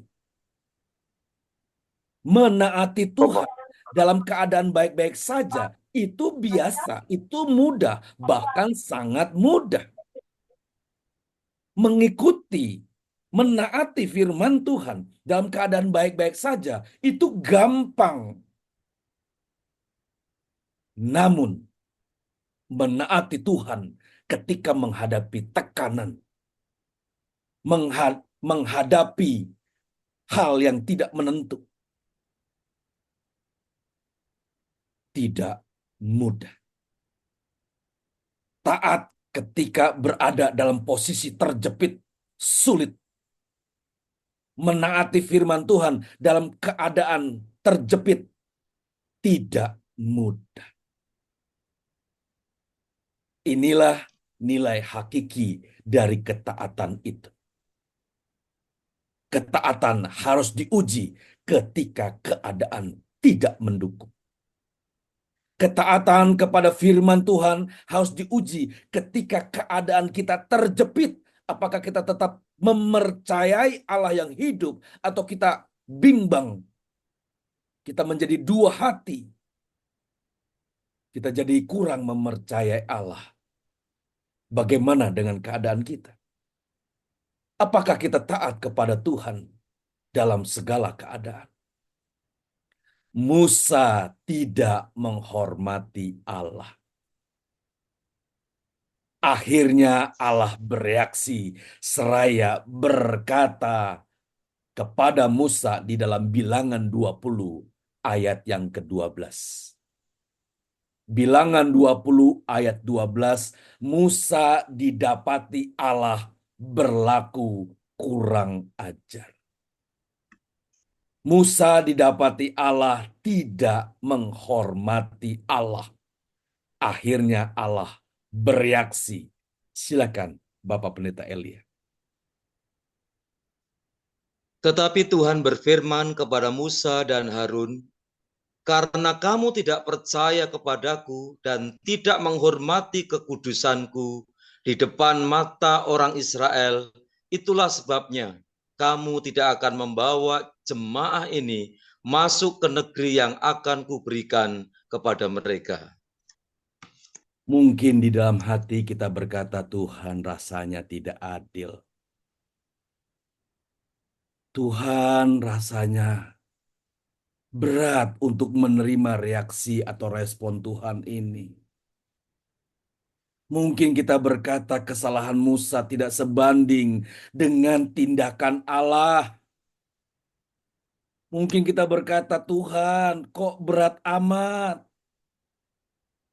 Menaati Tuhan dalam keadaan baik-baik saja, itu biasa, itu mudah, bahkan sangat mudah. Mengikuti, menaati firman Tuhan dalam keadaan baik-baik saja, itu gampang. Namun, menaati Tuhan ketika menghadapi tekanan, menghadapi hal yang tidak menentu, tidak mudah. Taat ketika berada dalam posisi terjepit, sulit. Menaati firman Tuhan dalam keadaan terjepit, tidak mudah. Inilah nilai hakiki dari ketaatan itu. Ketaatan harus diuji ketika keadaan tidak mendukung. Ketaatan kepada firman Tuhan harus diuji ketika keadaan kita terjepit. Apakah kita tetap mempercayai Allah yang hidup atau kita bimbang. Kita menjadi dua hati. Kita jadi kurang mempercayai Allah. Bagaimana dengan keadaan kita? Apakah kita taat kepada Tuhan dalam segala keadaan? Musa tidak menghormati Allah. Akhirnya Allah bereaksi seraya berkata kepada Musa di dalam Bilangan 20 ayat yang ke-12. Bilangan 20 ayat 12, Musa didapati Allah berlaku kurang ajar. Musa didapati Allah tidak menghormati Allah. Akhirnya Allah bereaksi. Silakan Bapak Pendeta Elia. Tetapi Tuhan berfirman kepada Musa dan Harun, "Karena kamu tidak percaya kepadaku dan tidak menghormati kekudusanku di depan mata orang Israel, itulah sebabnya kamu tidak akan membawa jemaah ini masuk ke negeri yang akan kuberikan kepada mereka." Mungkin di dalam hati kita berkata, Tuhan rasanya tidak adil. Tuhan rasanya berat untuk menerima reaksi atau respon Tuhan ini. Mungkin kita berkata kesalahan Musa tidak sebanding dengan tindakan Allah. Mungkin kita berkata, Tuhan kok berat amat.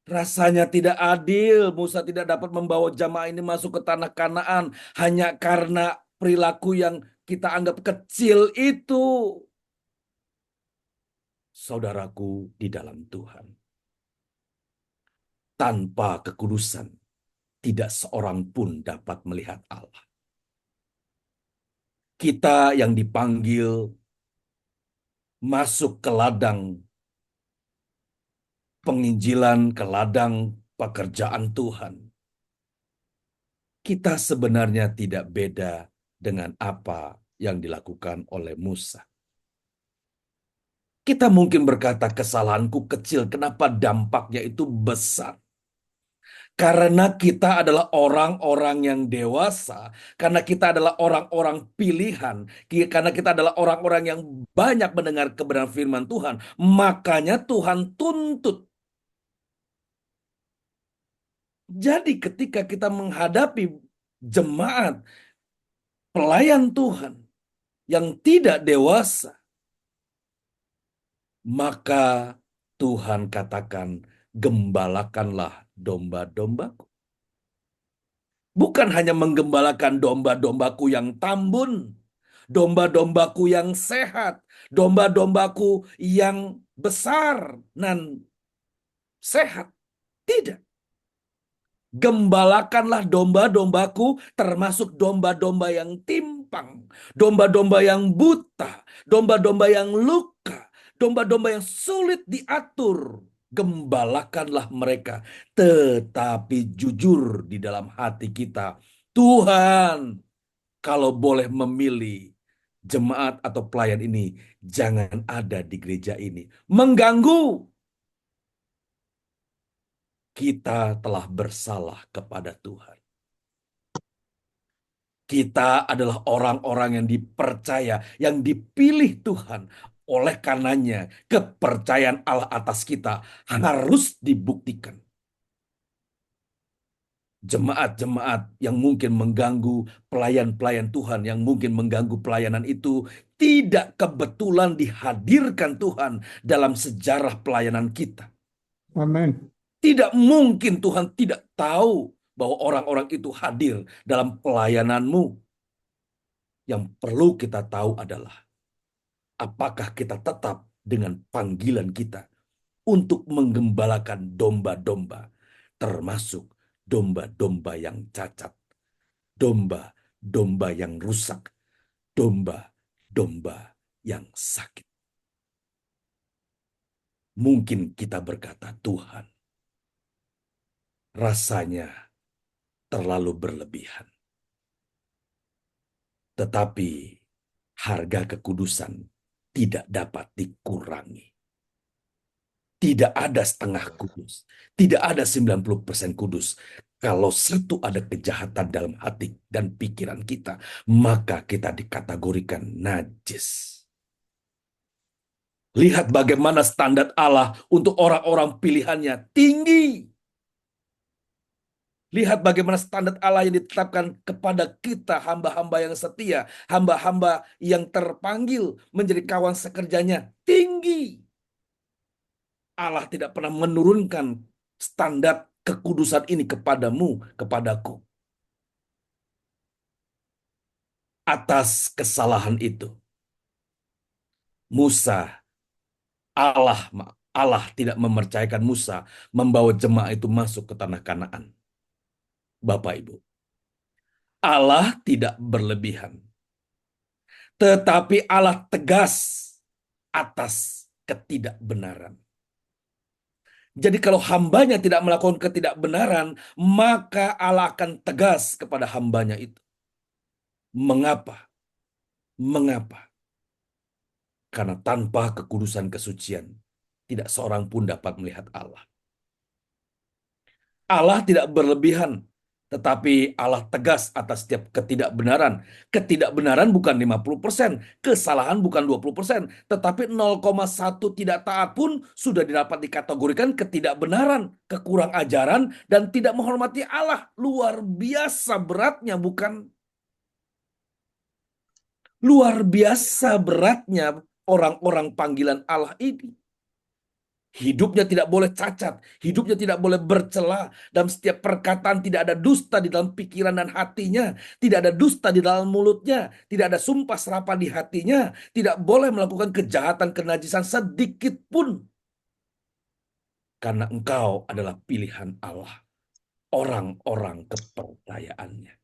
Rasanya tidak adil, Musa tidak dapat membawa jamaah ini masuk ke tanah Kanaan hanya karena perilaku yang kita anggap kecil itu. Saudaraku di dalam Tuhan, tanpa kekudusan, tidak seorang pun dapat melihat Allah. Kita yang dipanggil masuk ke ladang penginjilan, ke ladang pekerjaan Tuhan, kita sebenarnya tidak beda dengan apa yang dilakukan oleh Musa. Kita mungkin berkata kesalahanku kecil, kenapa dampaknya itu besar? Karena kita adalah orang-orang yang dewasa, karena kita adalah orang-orang pilihan, karena kita adalah orang-orang yang banyak mendengar kebenaran firman Tuhan, makanya Tuhan tuntut. Jadi ketika kita menghadapi jemaat pelayan Tuhan yang tidak dewasa, maka Tuhan katakan, gembalakanlah domba-dombaku. Bukan hanya menggembalakan domba-dombaku yang tambun, domba-dombaku yang sehat, domba-dombaku yang besar dan sehat. Tidak. Gembalakanlah domba-dombaku, termasuk domba-domba yang timpang, domba-domba yang buta, domba-domba yang luka, domba-domba yang sulit diatur. Gembalakanlah mereka, tetapi jujur di dalam hati kita. Tuhan, kalau boleh memilih jemaat atau pelayan ini, jangan ada di gereja ini. Mengganggu. Kita telah bersalah kepada Tuhan. Kita adalah orang-orang yang dipercaya, yang dipilih Tuhan. Oleh karenanya, kepercayaan Allah atas kita harus dibuktikan. Jemaat-jemaat yang mungkin mengganggu pelayan-pelayan Tuhan, yang mungkin mengganggu pelayanan itu, tidak kebetulan dihadirkan Tuhan dalam sejarah pelayanan kita. Amin. Tidak mungkin Tuhan tidak tahu bahwa orang-orang itu hadir dalam pelayananmu. Yang perlu kita tahu adalah apakah kita tetap dengan panggilan kita untuk menggembalakan domba-domba, termasuk domba-domba yang cacat, domba-domba yang rusak, domba-domba yang sakit. Mungkin kita berkata, Tuhan, rasanya terlalu berlebihan. Tetapi harga kekudusan tidak dapat dikurangi. Tidak ada setengah kudus. Tidak ada 90% kudus. Kalau satu ada kejahatan dalam hati dan pikiran kita, maka kita dikategorikan najis. Lihat bagaimana standar Allah untuk orang-orang pilihannya tinggi. Lihat bagaimana standar Allah yang ditetapkan kepada kita, hamba-hamba yang setia, hamba-hamba yang terpanggil menjadi kawan sekerjanya, tinggi. Allah tidak pernah menurunkan standar kekudusan ini kepadamu, kepadaku. Atas kesalahan itu, Allah tidak mempercayakan Musa membawa jemaah itu masuk ke tanah Kanaan. Bapak Ibu, Allah tidak berlebihan, tetapi Allah tegas atas ketidakbenaran. Jadi kalau hambanya tidak melakukan ketidakbenaran, maka Allah akan tegas kepada hambanya itu. Mengapa? Mengapa? Karena tanpa kekudusan kesucian, tidak seorang pun dapat melihat Allah. Allah tidak berlebihan, tetapi Allah tegas atas setiap ketidakbenaran. Ketidakbenaran bukan 50%, kesalahan bukan 20%, tetapi 0,1 tidak taat pun sudah dapat dikategorikan ketidakbenaran, kekurang ajaran, dan tidak menghormati Allah. Luar biasa beratnya, bukan? Luar biasa beratnya orang-orang panggilan Allah ini. Hidupnya tidak boleh cacat, hidupnya tidak boleh bercela, dalam setiap perkataan tidak ada dusta di dalam pikiran dan hatinya, tidak ada dusta di dalam mulutnya, tidak ada sumpah serapah di hatinya, tidak boleh melakukan kejahatan kenajisan sedikit pun. Karena engkau adalah pilihan Allah, orang-orang kepercayaannya.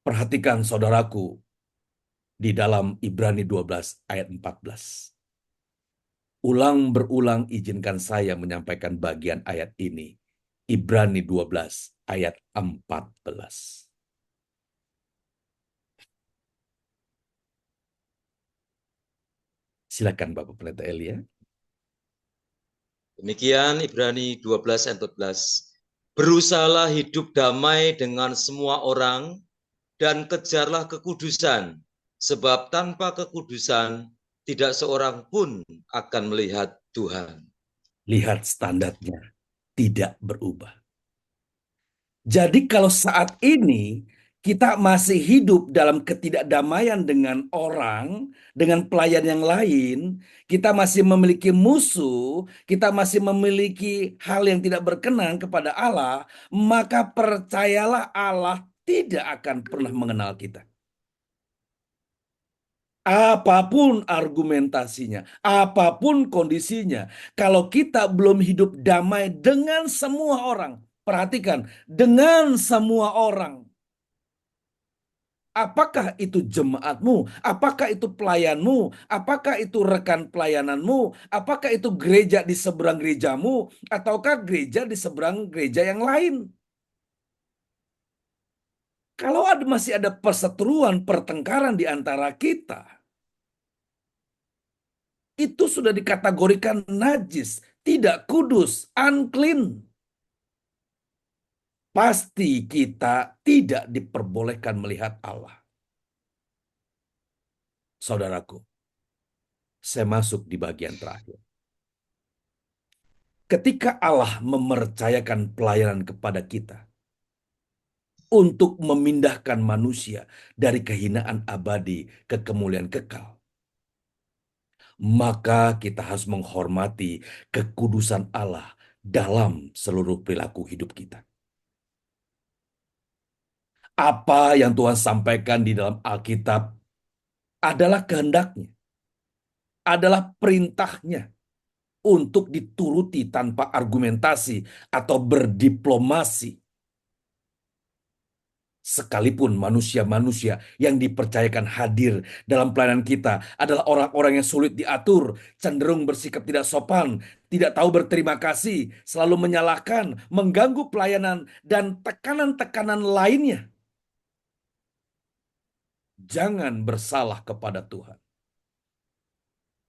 Perhatikan saudaraku di dalam Ibrani 12 ayat 14. Ulang berulang izinkan saya menyampaikan bagian ayat ini. Ibrani 12 ayat 14. Silakan Bapak Pendeta Elia. Demikian Ibrani 12 ayat 14. Berusahalah hidup damai dengan semua orang dan kejarlah kekudusan, sebab tanpa kekudusan tidak seorang pun akan melihat Tuhan. Lihat standarnya. tidak berubah. Jadi kalau saat ini kita masih hidup dalam ketidakdamaian dengan orang, dengan pelayan yang lain, kita masih memiliki musuh, kita masih memiliki hal yang tidak berkenan kepada Allah, maka percayalah Allah tidak akan pernah mengenal kita. Apapun argumentasinya, apapun kondisinya, kalau kita belum hidup damai dengan semua orang, perhatikan, dengan semua orang, apakah itu jemaatmu, apakah itu pelayanmu, apakah itu rekan pelayananmu, apakah itu gereja di seberang gerejamu, ataukah gereja di seberang gereja yang lain. Kalau masih ada perseteruan, pertengkaran di antara kita, itu sudah dikategorikan najis, tidak kudus, unclean. Pasti kita tidak diperbolehkan melihat Allah. Saudaraku, saya masuk di bagian terakhir. Ketika Allah mempercayakan pelayanan kepada kita untuk memindahkan manusia dari kehinaan abadi ke kemuliaan kekal, maka kita harus menghormati kekudusan Allah dalam seluruh perilaku hidup kita. Apa yang Tuhan sampaikan di dalam Alkitab adalah kehendaknya, adalah perintahnya untuk dituruti tanpa argumentasi atau berdiplomasi. Sekalipun manusia-manusia yang dipercayakan hadir dalam pelayanan kita adalah orang-orang yang sulit diatur, cenderung bersikap tidak sopan, tidak tahu berterima kasih, selalu menyalahkan, mengganggu pelayanan, dan tekanan-tekanan lainnya. Jangan bersalah kepada Tuhan.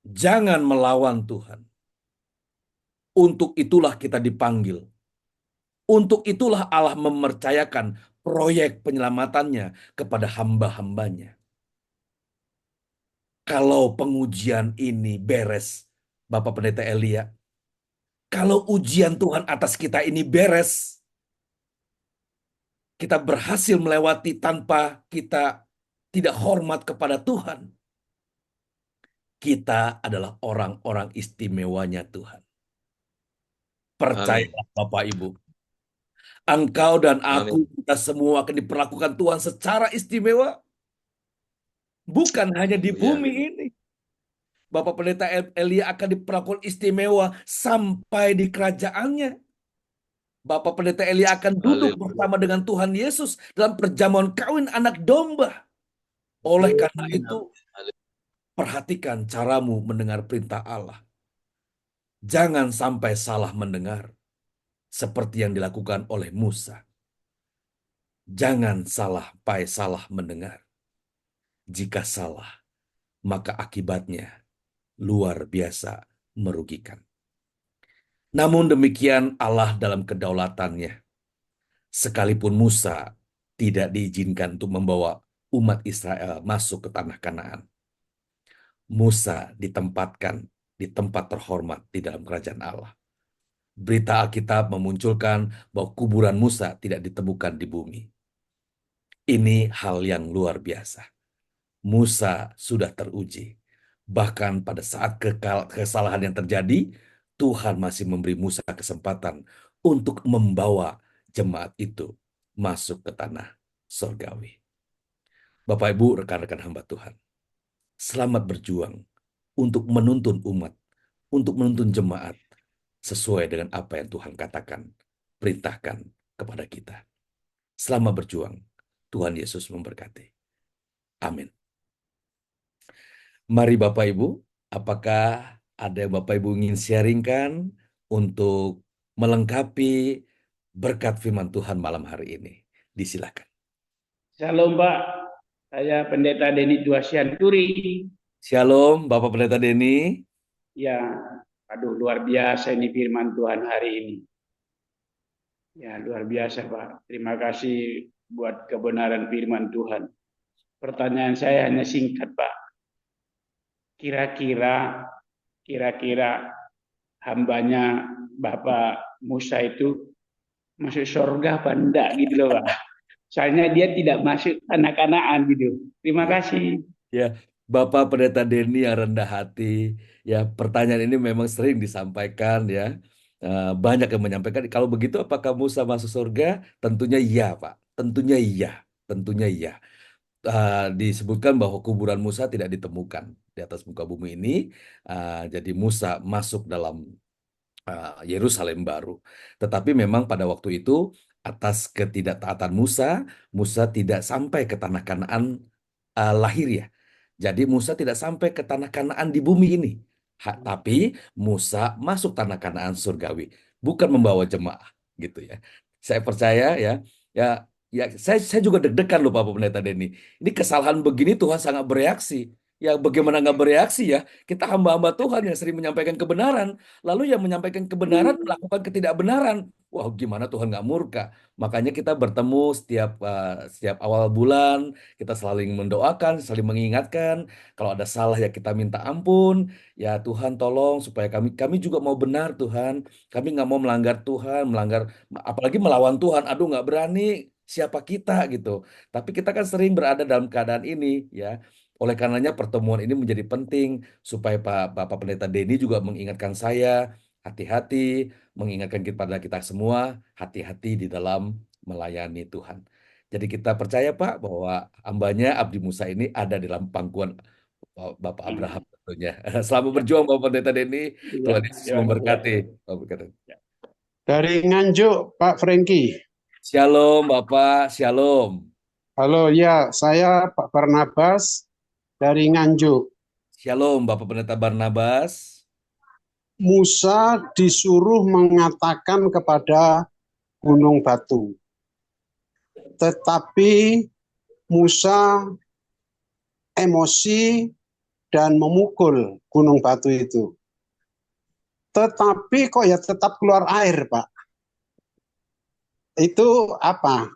Jangan melawan Tuhan. Untuk itulah kita dipanggil. Untuk itulah Allah mempercayakan proyek penyelamatannya kepada hamba-hambanya. Kalau pengujian ini beres, Bapak Pendeta Elia, kalau ujian Tuhan atas kita ini beres, kita berhasil melewati tanpa kita tidak hormat kepada Tuhan, kita adalah orang-orang istimewanya Tuhan. Percayalah Bapak Ibu. Engkau dan aku, kita semua akan diperlakukan Tuhan secara istimewa. Bukan hanya di bumi ini. Bapak Pendeta Elia akan diperlakukan istimewa sampai di kerajaannya. Bapak Pendeta Elia akan duduk bersama dengan Tuhan Yesus dalam perjamuan kawin anak domba. Oleh karena itu, perhatikan caramu mendengar perintah Allah. Jangan sampai salah mendengar. Seperti yang dilakukan oleh Musa. Jangan salah mendengar. Jika salah, maka akibatnya luar biasa merugikan. Namun demikian Allah dalam kedaulatannya, sekalipun Musa tidak diizinkan untuk membawa umat Israel masuk ke tanah Kanaan, Musa ditempatkan di tempat terhormat di dalam kerajaan Allah. Berita Alkitab memunculkan bahwa kuburan Musa tidak ditemukan di bumi. Ini hal yang luar biasa. Musa sudah teruji. Bahkan pada saat kesalahan yang terjadi, Tuhan masih memberi Musa kesempatan untuk membawa jemaat itu masuk ke tanah surgawi. Bapak Ibu, rekan-rekan hamba Tuhan, selamat berjuang untuk menuntun umat, untuk menuntun jemaat, sesuai dengan apa yang Tuhan katakan, perintahkan kepada kita. Selamat berjuang. Tuhan Yesus memberkati. Amin. Mari Bapak Ibu, apakah ada yang Bapak Ibu ingin sharingkan untuk melengkapi berkat firman Tuhan malam hari ini? Disilakan. Shalom Pak, saya Pendeta Denny Duasyanturi. Shalom Bapak Pendeta Denny. Ya, aduh luar biasa ini firman Tuhan hari ini. Ya, luar biasa Pak. Terima kasih buat kebenaran firman Tuhan. Pertanyaan saya hanya singkat Pak. Kira-kira hambanya Bapak Musa itu masuk surga apa enggak gitu loh Pak. Soalnya dia tidak masuk anak-anakan gitu. Terima kasih. Ya, Bapak Pendeta Denny yang rendah hati, ya pertanyaan ini memang sering disampaikan ya. Banyak yang menyampaikan, kalau begitu apakah Musa masuk surga? Tentunya iya, Pak. Tentunya iya. Tentunya iya. Disebutkan bahwa kuburan Musa tidak ditemukan di atas muka bumi ini. Jadi Musa masuk dalam Yerusalem baru. Tetapi memang pada waktu itu atas ketidaktaatan Musa, Musa tidak sampai ke tanah Kanaan lahir ya. Jadi Musa tidak sampai ke tanah Kanaan di bumi ini. Tapi Musa masuk tanah Kanaan surgawi, bukan membawa jemaah gitu ya. Saya percaya ya, ya, ya saya juga deg-degan loh Pak Pendeta Denny. Ini kesalahan begini Tuhan sangat bereaksi. Ya bagaimana nggak bereaksi ya? Kita hamba-hamba Tuhan yang sering menyampaikan kebenaran, lalu yang menyampaikan kebenaran melakukan ketidakbenaran. Wah, gimana Tuhan nggak murka? Makanya kita bertemu setiap awal bulan, kita saling mendoakan, saling mengingatkan. Kalau ada salah ya kita minta ampun. Ya Tuhan tolong supaya kami juga mau benar Tuhan. Kami nggak mau melanggar Tuhan, apalagi melawan Tuhan. Aduh nggak berani. Siapa kita gitu. Tapi kita kan sering berada dalam keadaan ini ya. Oleh karenanya pertemuan ini menjadi penting supaya Bapak Pendeta Denny juga mengingatkan saya hati-hati, mengingatkan kepada kita semua hati-hati di dalam melayani Tuhan. Jadi kita percaya Pak bahwa hambanya Abdi Musa ini ada dalam pangkuan Bapak Abraham tentunya. Selamat berjuang Bapak Pendeta Denny. Iya, Tuhan Yesus memberkati. Dari Nganjuk, Pak Franky. Shalom Bapak, shalom. Halo, ya, saya Pak Barnabas dari Nganjuk. Shalom Bapak Pendeta Barnabas. Musa disuruh mengatakan kepada gunung batu. Tetapi Musa emosi dan memukul gunung batu itu. Tetapi kok ya tetap keluar air, Pak. Itu apa?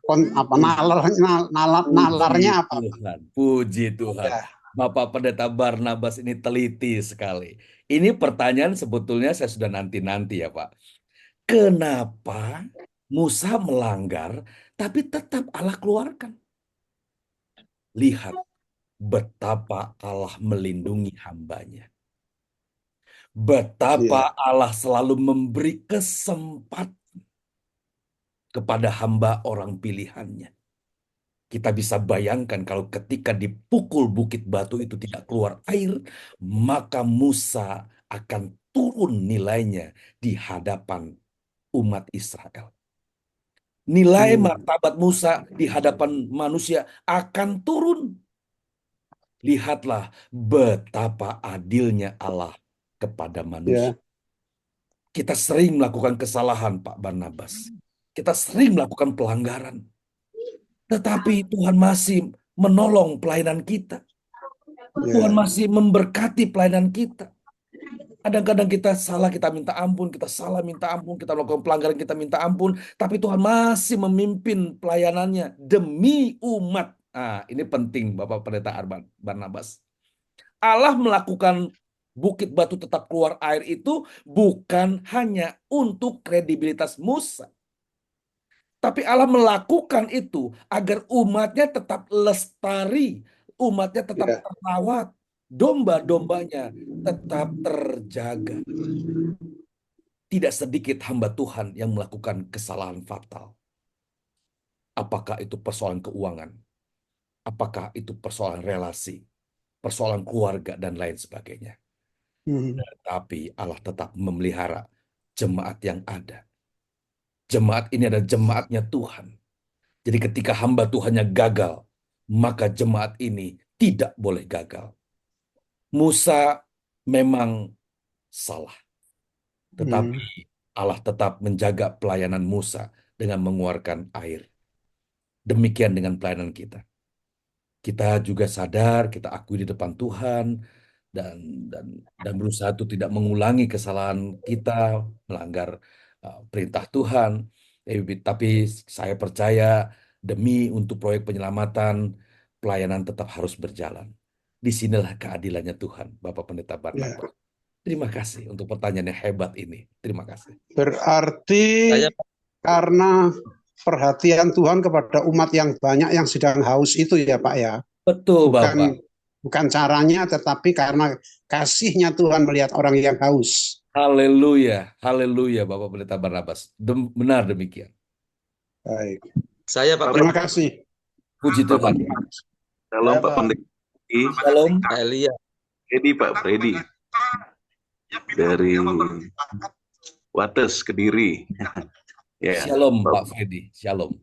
Nalarnya apa? Tuhan, puji Tuhan. Ya. Bapak Pendeta Barnabas ini teliti sekali. Ini pertanyaan sebetulnya saya sudah nanti-nanti ya Pak. Kenapa Musa melanggar tapi tetap Allah keluarkan? Lihat betapa Allah melindungi hambanya. Betapa Allah selalu memberi kesempatan kepada hamba orang pilihannya. Kita bisa bayangkan kalau ketika dipukul bukit batu itu tidak keluar air, maka Musa akan turun nilainya di hadapan umat Israel. Nilai martabat Musa di hadapan manusia akan turun. Lihatlah betapa adilnya Allah kepada manusia. Kita sering melakukan kesalahan, Pak Barnabas. Kita sering melakukan pelanggaran. Tetapi Tuhan masih menolong pelayanan kita. Tuhan masih memberkati pelayanan kita. Kadang-kadang kita salah, kita minta ampun. Kita salah, minta ampun. Kita melakukan pelanggaran, kita minta ampun. Tapi Tuhan masih memimpin pelayanannya demi umat. Nah, ini penting Bapak Pendeta Barnabas. Allah melakukan bukit batu tetap keluar air itu bukan hanya untuk kredibilitas Musa. Tapi Allah melakukan itu agar umatnya tetap lestari, umatnya tetap terawat, domba-dombanya tetap terjaga. Tidak sedikit hamba Tuhan yang melakukan kesalahan fatal. Apakah itu persoalan keuangan? Apakah itu persoalan relasi? Persoalan keluarga dan lain sebagainya. Tapi Allah tetap memelihara jemaat yang ada. Jemaat ini adalah jemaatnya Tuhan. Jadi ketika hamba Tuhannya gagal, maka jemaat ini tidak boleh gagal. Musa memang salah. Tetapi Allah tetap menjaga pelayanan Musa dengan mengeluarkan air. Demikian dengan pelayanan kita. Kita juga sadar, kita akui di depan Tuhan, dan berusaha untuk tidak mengulangi kesalahan kita, melanggar perintah Tuhan. Tapi saya percaya demi untuk proyek penyelamatan, pelayanan tetap harus berjalan. Disinilah keadilannya Tuhan, Bapak Pendeta Barnabas. Terima kasih untuk pertanyaan yang hebat ini. Terima kasih. Berarti Saya karena perhatian Tuhan kepada umat yang banyak yang sedang haus itu ya Pak ya. Betul, Bapak. Bukan caranya, tetapi karena kasihnya Tuhan melihat orang yang haus. Haleluya, haleluya, Bapak Pendeta Barnabas. Benar demikian. Baik. saya Pak Terima kasih. Puji Tuhan. Shalom Ya, Pak Pak. Pendeta. Shalom. Elia. Pak Freddy dari Wates Kediri. Ya, Shalom, Pak Freddy. Shalom.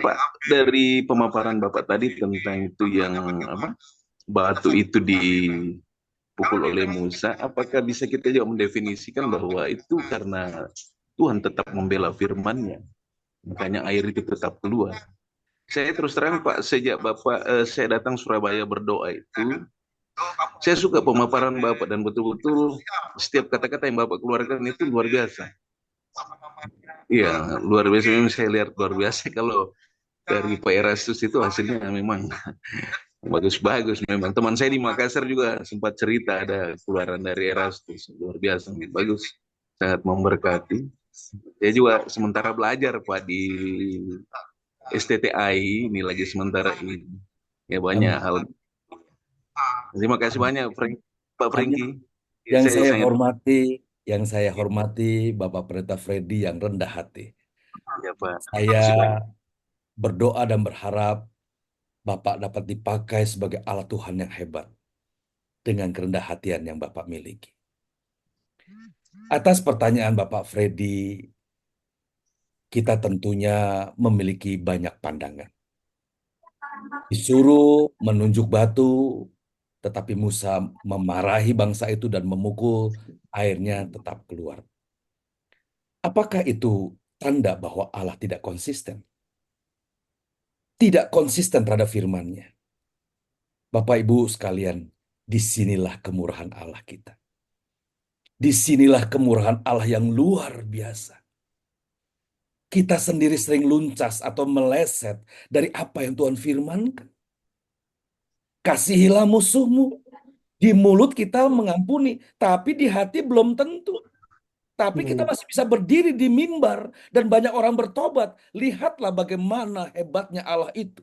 Pak, dari pemaparan Bapak tadi tentang itu yang apa? Batu itu dipukul oleh Musa, apakah bisa kita juga mendefinisikan bahwa itu karena Tuhan tetap membela firman-Nya, makanya air itu tetap keluar. Saya terus terang Pak, sejak Bapak saya datang Surabaya berdoa itu, saya suka pemaparan Bapak dan betul-betul setiap kata-kata yang Bapak keluarkan itu luar biasa. Iya, luar biasa. Memang saya lihat luar biasa kalau dari Pak Erastus itu hasilnya memang bagus-bagus. Memang teman saya di Makassar juga sempat cerita ada keluaran dari Erastus, luar biasa, bagus, sangat memberkati. Saya juga sementara belajar Pak di STTI ini lagi sementara ini, ya banyak hal. Terima kasih banyak Pak Franky. Yang saya hormati Bapak Pendeta Freddy yang rendah hati. Ya, Pak. Saya berdoa dan berharap Bapak dapat dipakai sebagai alat Tuhan yang hebat dengan kerendah hatian yang Bapak miliki. Atas pertanyaan Bapak Freddy, kita tentunya memiliki banyak pandangan. Disuruh menunjuk batu, tetapi Musa memarahi bangsa itu dan memukul, airnya tetap keluar. Apakah itu tanda bahwa Allah tidak konsisten? Tidak konsisten terhadap firman-Nya. Bapak Ibu sekalian, disinilah kemurahan Allah kita. Disinilah kemurahan Allah yang luar biasa. Kita sendiri sering luncas atau meleset dari apa yang Tuhan firmankan. Kasihilah musuhmu. Di mulut kita mengampuni, tapi di hati belum tentu. Tapi kita masih bisa berdiri di mimbar dan banyak orang bertobat. Lihatlah bagaimana hebatnya Allah itu.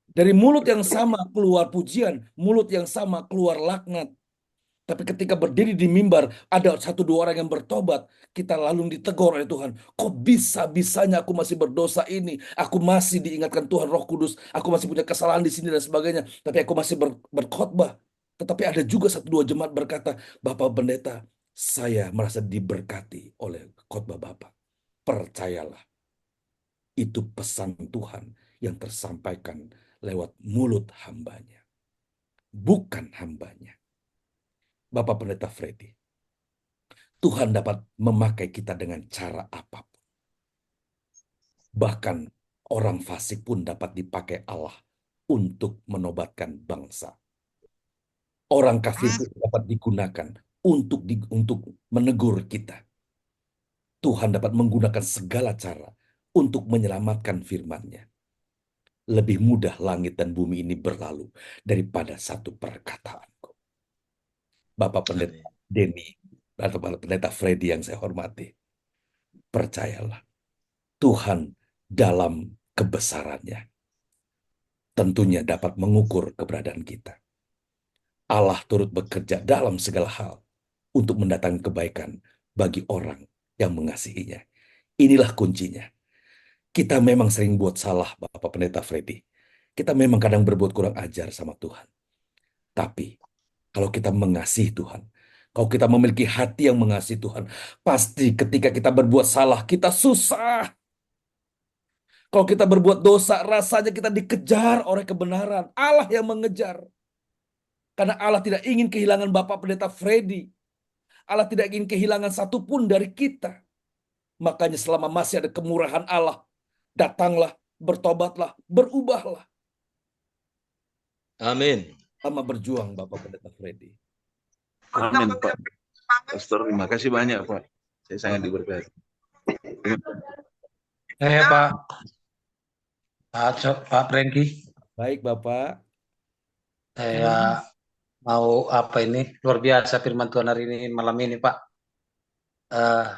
Dari mulut yang sama keluar pujian, mulut yang sama keluar laknat. Tapi ketika berdiri di mimbar, ada 1-2 orang yang bertobat, kita lalu ditegur oleh Tuhan. Kok bisa-bisanya aku masih berdosa ini? Aku masih diingatkan Tuhan Roh Kudus. Aku masih punya kesalahan di sini dan sebagainya. Tapi aku masih berkhotbah. Tetapi ada juga 1-2 jemaat berkata, Bapak Pendeta, saya merasa diberkati oleh khotbah Bapak. Percayalah, itu pesan Tuhan yang tersampaikan lewat mulut hambanya. Bukan hambanya. Bapak Pendeta Freddy, Tuhan dapat memakai kita dengan cara apapun. Bahkan orang fasik pun dapat dipakai Allah untuk menobatkan bangsa. Orang kafir pun dapat digunakan untuk menegur kita. Tuhan dapat menggunakan segala cara untuk menyelamatkan firman-Nya. Lebih mudah langit dan bumi ini berlalu daripada satu perkataanku. Bapak Pendeta Denny atau Bapak Pendeta Freddy yang saya hormati, percayalah, Tuhan dalam kebesarannya tentunya dapat mengukur keberadaan kita. Allah turut bekerja dalam segala hal untuk mendatangkan kebaikan bagi orang yang mengasihinya. Inilah kuncinya. Kita memang sering buat salah, Bapak Pendeta Freddy. Kita memang kadang berbuat kurang ajar sama Tuhan. Tapi kalau kita mengasihi Tuhan, kalau kita memiliki hati yang mengasihi Tuhan, pasti ketika kita berbuat salah, kita susah. Kalau kita berbuat dosa, rasanya kita dikejar oleh kebenaran. Allah yang mengejar. Karena Allah tidak ingin kehilangan Bapak Pendeta Freddy. Allah tidak ingin kehilangan satupun dari kita. Makanya selama masih ada kemurahan Allah, datanglah, bertobatlah, berubahlah. Amin. Sama berjuang Bapak Pendeta Freddy. Amin Pak. Pastor, terima kasih banyak Pak. Saya sangat diberkati. Pak Franky, Baik Bapak. saya mau apa ini luar biasa firman Tuhan hari ini malam ini Pak. Eh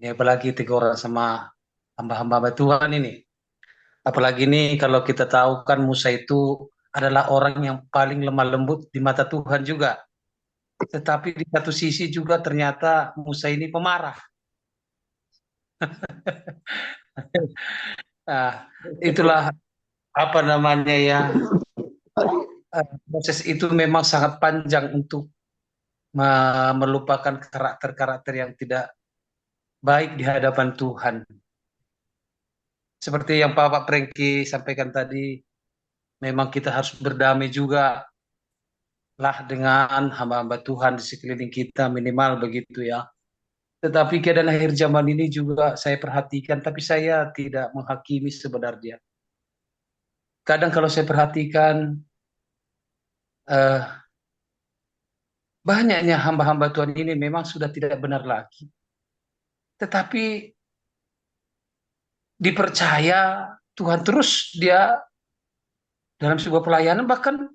ini apalagi teguran sama hamba-hamba Tuhan ini. Apalagi ini kalau kita tahu kan Musa itu adalah orang yang paling lemah lembut di mata Tuhan juga. Tetapi di satu sisi juga ternyata Musa ini pemarah. Nah, itulah apa namanya ya, proses itu memang sangat panjang untuk melupakan karakter-karakter yang tidak baik di hadapan Tuhan. Seperti yang Pak Prengki sampaikan tadi, memang kita harus berdamai juga lah dengan hamba-hamba Tuhan di sekeliling kita minimal begitu ya. Tetapi keadaan akhir zaman ini juga saya perhatikan, tapi saya tidak menghakimi sebenarnya. Kadang kalau saya perhatikan eh, banyaknya hamba-hamba Tuhan ini memang sudah tidak benar lagi. Tetapi dipercaya Tuhan terus dia dalam sebuah pelayanan bahkan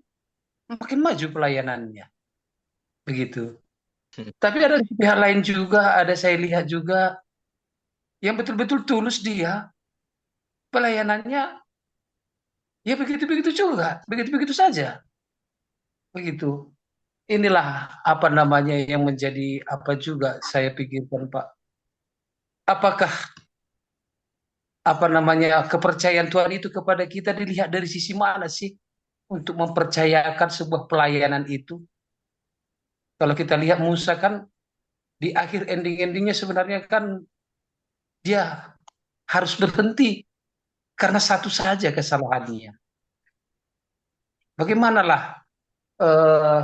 makin maju pelayanannya. Begitu. Tapi ada di pihak lain juga, ada saya lihat juga yang betul-betul tulus dia, pelayanannya ya begitu-begitu juga, begitu-begitu saja. Begitu. Inilah apa namanya yang menjadi apa juga saya pikirkan Pak. Apakah apa namanya kepercayaan Tuhan itu kepada kita dilihat dari sisi mana sih untuk mempercayakan sebuah pelayanan itu? Kalau kita lihat Musa kan di akhir ending-endingnya sebenarnya kan dia harus berhenti karena satu saja kesalahannya. Bagaimanalah eh,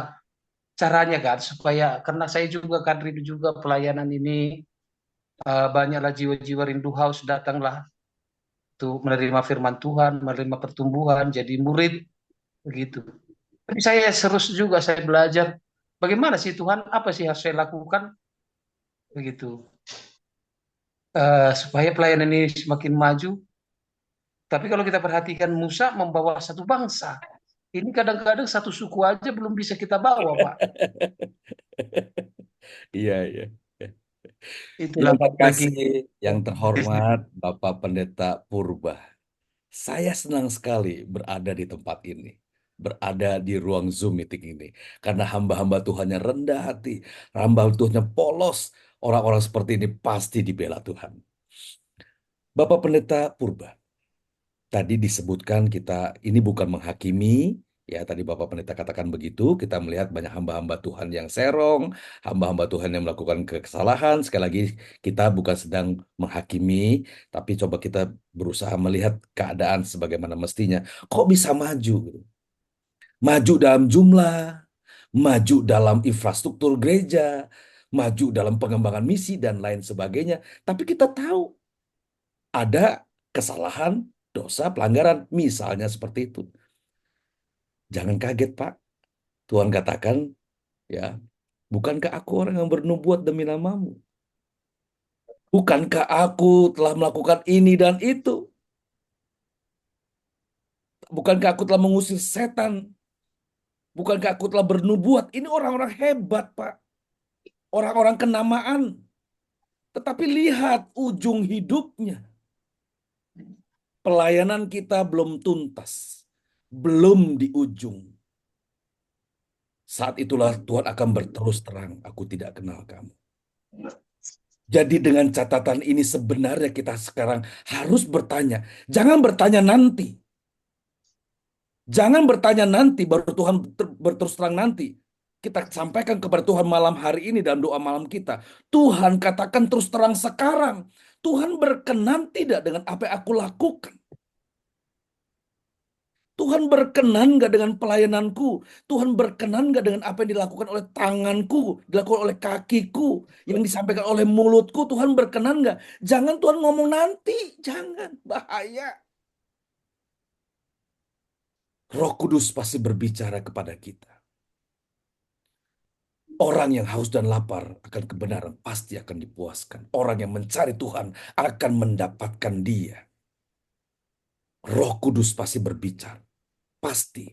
caranya kan supaya karena saya juga kan rindu juga pelayanan ini, banyaklah jiwa-jiwa rindu haus datanglah untuk menerima firman Tuhan, menerima pertumbuhan, jadi murid begitu. Tapi saya terus juga saya belajar bagaimana sih Tuhan, apa sih harus saya lakukan begitu. Supaya pelayanan ini semakin maju. Tapi kalau kita perhatikan Musa membawa satu bangsa. Ini kadang-kadang satu suku aja belum bisa kita bawa, Pak. Iya, iya. Itulah Yang Pak Prengki. terkasih, yang terhormat Bapak Pendeta Purba. Saya senang sekali berada di tempat ini. Berada di ruang Zoom meeting ini. Karena hamba-hamba Tuhannya rendah hati. Hamba Tuhannya polos. Orang-orang seperti ini pasti dibela Tuhan. Bapak Pendeta Purba. Tadi disebutkan kita ini bukan menghakimi, ya tadi Bapak Pendeta katakan begitu, kita melihat banyak hamba-hamba Tuhan yang serong, hamba-hamba Tuhan yang melakukan kesalahan. Sekali lagi kita bukan sedang menghakimi, tapi coba kita berusaha melihat keadaan sebagaimana mestinya. Kok bisa maju? Maju dalam jumlah, maju dalam infrastruktur gereja, maju dalam pengembangan misi dan lain sebagainya. Tapi kita tahu ada kesalahan, dosa, pelanggaran, misalnya seperti itu. Jangan kaget, Pak. Tuhan katakan, ya, bukankah aku orang yang bernubuat demi namamu? Bukankah aku telah melakukan ini dan itu? Bukankah aku telah mengusir setan? Bukankah aku telah bernubuat? Ini orang-orang hebat, Pak. Orang-orang kenamaan. Tetapi lihat ujung hidupnya. Pelayanan kita belum tuntas. Belum di ujung. Saat itulah Tuhan akan berterus terang, aku tidak kenal kamu. Jadi dengan catatan ini sebenarnya kita sekarang harus bertanya. Jangan bertanya nanti. Jangan bertanya nanti baru Tuhan berterus terang nanti. Kita sampaikan kepada Tuhan malam hari ini dalam doa malam kita. Tuhan katakan terus terang sekarang. Tuhan berkenan tidak dengan apa yang aku lakukan? Tuhan berkenan nggak dengan pelayananku? Tuhan berkenan nggak dengan apa yang dilakukan oleh tanganku, dilakukan oleh kakiku, yang disampaikan oleh mulutku? Tuhan berkenan nggak? Jangan Tuhan ngomong nanti, jangan, bahaya. Roh Kudus pasti berbicara kepada kita. Orang yang haus dan lapar akan kebenaran pasti akan dipuaskan. Orang yang mencari Tuhan akan mendapatkan Dia. Roh Kudus pasti berbicara. Pasti.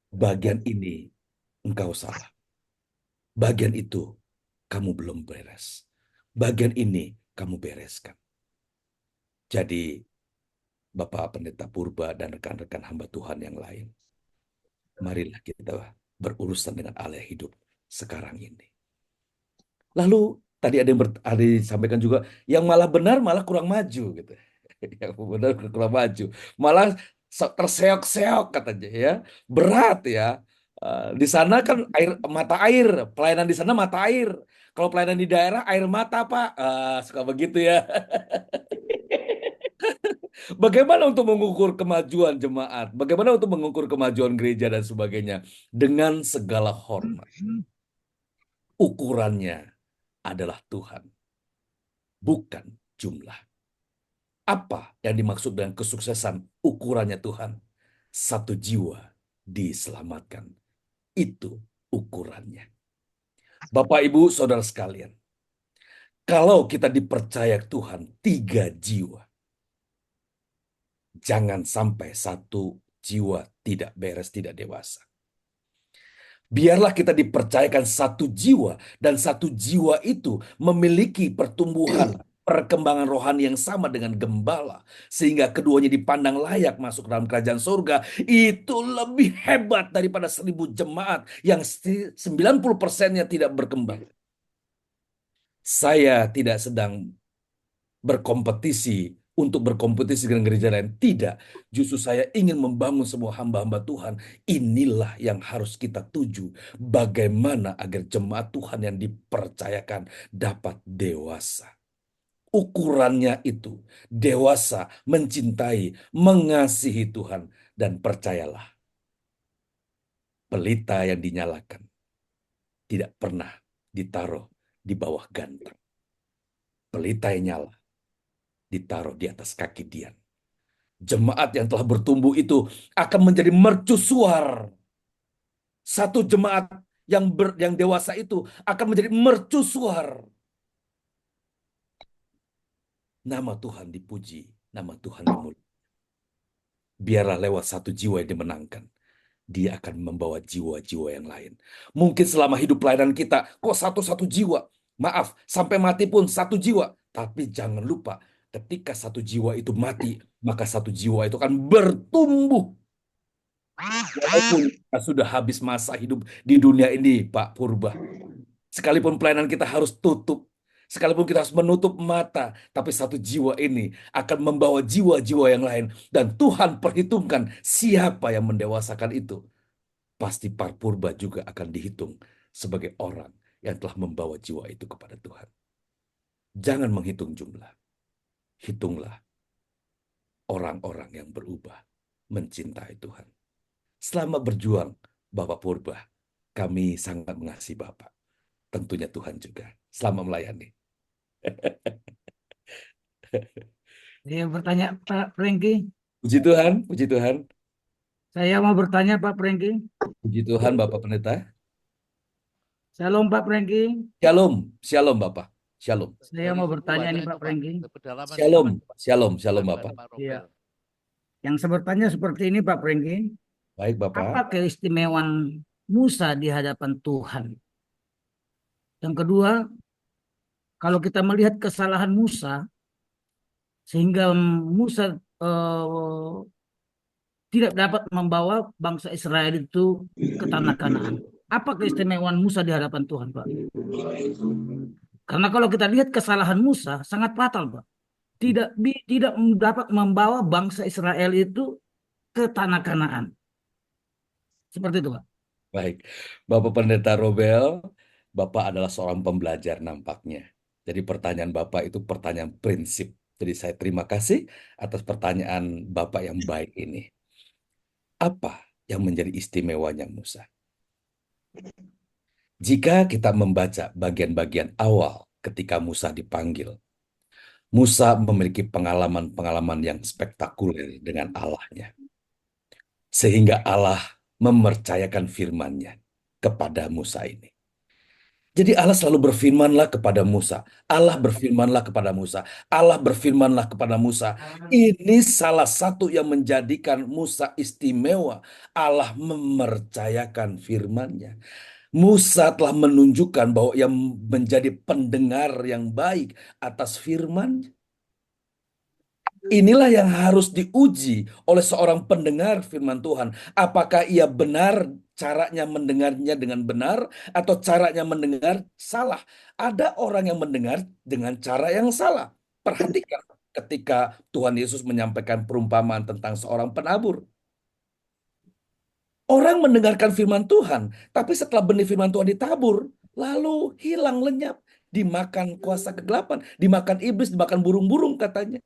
Bagian ini engkau salah. Bagian itu kamu belum beres. Bagian ini kamu bereskan. Jadi, Bapak Pendeta Purba dan rekan-rekan hamba Tuhan yang lain, marilah kita berurusan dengan Allah hidup sekarang ini. Lalu tadi ada yang disampaikan juga, yang malah benar malah kurang maju gitu. Yang benar kurang maju, malah terseok-seok katanya ya, berat ya. Di sana kan mata air, pelayanan di sana mata air. Kalau pelayanan di daerah air mata Pak, suka begitu ya. Bagaimana untuk mengukur kemajuan jemaat? Bagaimana untuk mengukur kemajuan gereja dan sebagainya? Dengan segala hormat. Ukurannya adalah Tuhan, bukan jumlah. Apa yang dimaksud dengan kesuksesan? Ukurannya Tuhan. 1 jiwa diselamatkan. Itu ukurannya. Bapak, Ibu, Saudara sekalian, kalau kita dipercaya Tuhan 3 jiwa, jangan sampai 1 jiwa tidak beres, tidak dewasa. Biarlah kita dipercayakan 1 jiwa, dan 1 jiwa itu memiliki pertumbuhan, perkembangan rohani yang sama dengan gembala, sehingga keduanya dipandang layak masuk dalam kerajaan surga. Itu lebih hebat daripada 1000 jemaat yang 90%-nya tidak berkembang. Saya tidak sedang berkompetisi untuk berkompetisi dengan gereja lain. Tidak. Justru saya ingin membangun semua hamba-hamba Tuhan. Inilah yang harus kita tuju. Bagaimana agar jemaat Tuhan yang dipercayakan dapat dewasa. Ukurannya itu dewasa, mencintai, mengasihi Tuhan. Dan percayalah, pelita yang dinyalakan tidak pernah ditaruh di bawah gantang. Pelita yang nyala ditaruh di atas kaki Dian. Jemaat yang telah bertumbuh itu akan menjadi mercusuar. 1 jemaat yang dewasa itu akan menjadi mercusuar. Nama Tuhan dipuji, nama Tuhan dimuliakan. Biarlah lewat 1 jiwa yang dimenangkan, dia akan membawa jiwa-jiwa yang lain. Mungkin selama hidup pelayanan kita, kok 1 jiwa? Maaf, sampai mati pun 1 jiwa. Tapi jangan lupa, ketika 1 jiwa itu mati, maka 1 jiwa itu akan bertumbuh. Walaupun kita sudah habis masa hidup di dunia ini, Pak Purba. Sekalipun pelayanan kita harus tutup, sekalipun kita harus menutup mata, tapi 1 jiwa ini akan membawa jiwa-jiwa yang lain. Dan Tuhan perhitungkan siapa yang mendewasakan itu. Pasti Pak Purba juga akan dihitung sebagai orang yang telah membawa jiwa itu kepada Tuhan. Jangan menghitung jumlah. Hitunglah orang-orang yang berubah mencintai Tuhan. Selama berjuang, Bapak Purba, kami sangat mengasihi Bapak. Tentunya Tuhan juga. Selama melayani. Saya bertanya Pak Franky. Puji Tuhan, puji Tuhan. Saya mau bertanya Pak Franky. Puji Tuhan Bapak Pendeta. Shalom Pak Franky. Shalom, shalom Bapak. Shalom. Saya mau bertanya nih Pak Franky. Shalom, shalom, shalom Bapak. Iya. Yang saya bertanya seperti ini Pak Franky. Baik Bapak. Apa keistimewaan Musa di hadapan Tuhan? Yang kedua, kalau kita melihat kesalahan Musa, sehingga Musa tidak dapat membawa bangsa Israel itu ke tanah Kanaan. Apa keistimewaan Musa di hadapan Tuhan, Pak? Karena kalau kita lihat kesalahan Musa sangat fatal, Pak. Tidak dapat membawa bangsa Israel itu ke tanah Kanaan. Seperti itu, Pak. Baik, Bapak Pendeta Robel, Bapak adalah seorang pembelajar nampaknya. Jadi pertanyaan Bapak itu pertanyaan prinsip. Jadi saya terima kasih atas pertanyaan Bapak yang baik ini. Apa yang menjadi istimewanya Musa? Jika kita membaca bagian-bagian awal ketika Musa dipanggil, Musa memiliki pengalaman-pengalaman yang spektakuler dengan Allahnya. Sehingga Allah mempercayakan firman-Nya kepada Musa ini. Jadi Allah selalu berfirmanlah kepada Musa. Allah berfirmanlah kepada Musa. Allah berfirmanlah kepada Musa. Ini salah satu yang menjadikan Musa istimewa. Allah mempercayakan firman-Nya. Musa telah menunjukkan bahwa ia menjadi pendengar yang baik atas firman. Inilah yang harus diuji oleh seorang pendengar firman Tuhan. Apakah ia benar caranya mendengarnya dengan benar atau caranya mendengar salah? Ada orang yang mendengar dengan cara yang salah. Perhatikan ketika Tuhan Yesus menyampaikan perumpamaan tentang seorang penabur. Orang mendengarkan firman Tuhan, tapi setelah benih firman Tuhan ditabur, lalu hilang lenyap, dimakan kuasa kegelapan, dimakan iblis, dimakan burung-burung katanya.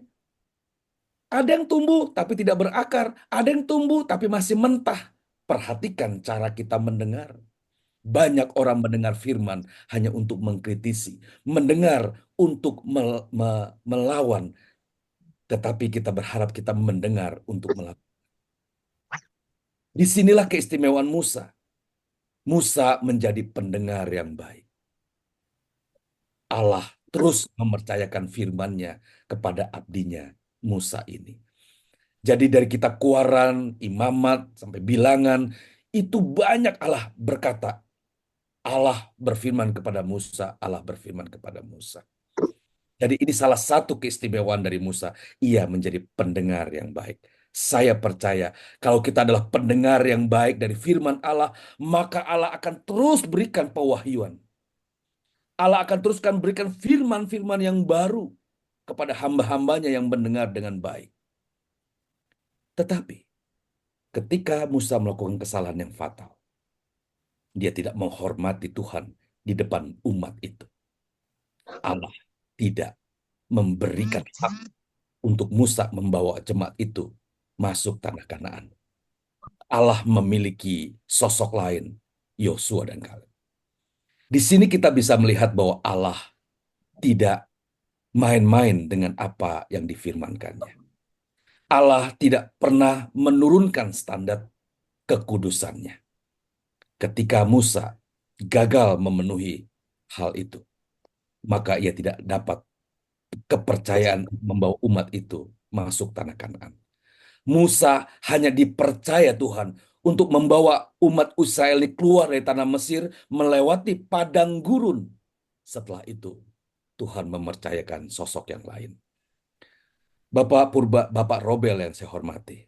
Ada yang tumbuh tapi tidak berakar, ada yang tumbuh tapi masih mentah. Perhatikan cara kita mendengar. Banyak orang mendengar firman hanya untuk mengkritisi, mendengar untuk melawan, tetapi kita berharap kita mendengar untuk melawan. Disinilah keistimewaan Musa. Musa menjadi pendengar yang baik. Allah terus mempercayakan firman-Nya kepada abdinya Musa ini. Jadi dari kitab Keluaran, Imamat, sampai Bilangan, itu banyak Allah berkata. Allah berfirman kepada Musa, Allah berfirman kepada Musa. Jadi ini salah satu keistimewaan dari Musa. Ia menjadi pendengar yang baik. Saya percaya kalau kita adalah pendengar yang baik dari firman Allah, maka Allah akan terus berikan pewahyuan. Allah akan teruskan berikan firman-firman yang baru kepada hamba-hambanya yang mendengar dengan baik. Tetapi ketika Musa melakukan kesalahan yang fatal, dia tidak menghormati Tuhan di depan umat itu. Allah tidak memberikan hak untuk Musa membawa jemaat itu masuk tanah Kanaan. Allah memiliki sosok lain, Yosua dan Kaleb. Di sini kita bisa melihat bahwa Allah tidak main-main dengan apa yang difirmankannya. Allah tidak pernah menurunkan standar kekudusannya. Ketika Musa gagal memenuhi hal itu, maka ia tidak dapat kepercayaan membawa umat itu masuk tanah Kanaan. Musa hanya dipercaya Tuhan untuk membawa umat Israel keluar dari tanah Mesir melewati padang gurun. Setelah itu, Tuhan mempercayakan sosok yang lain. Bapak Robel yang saya hormati.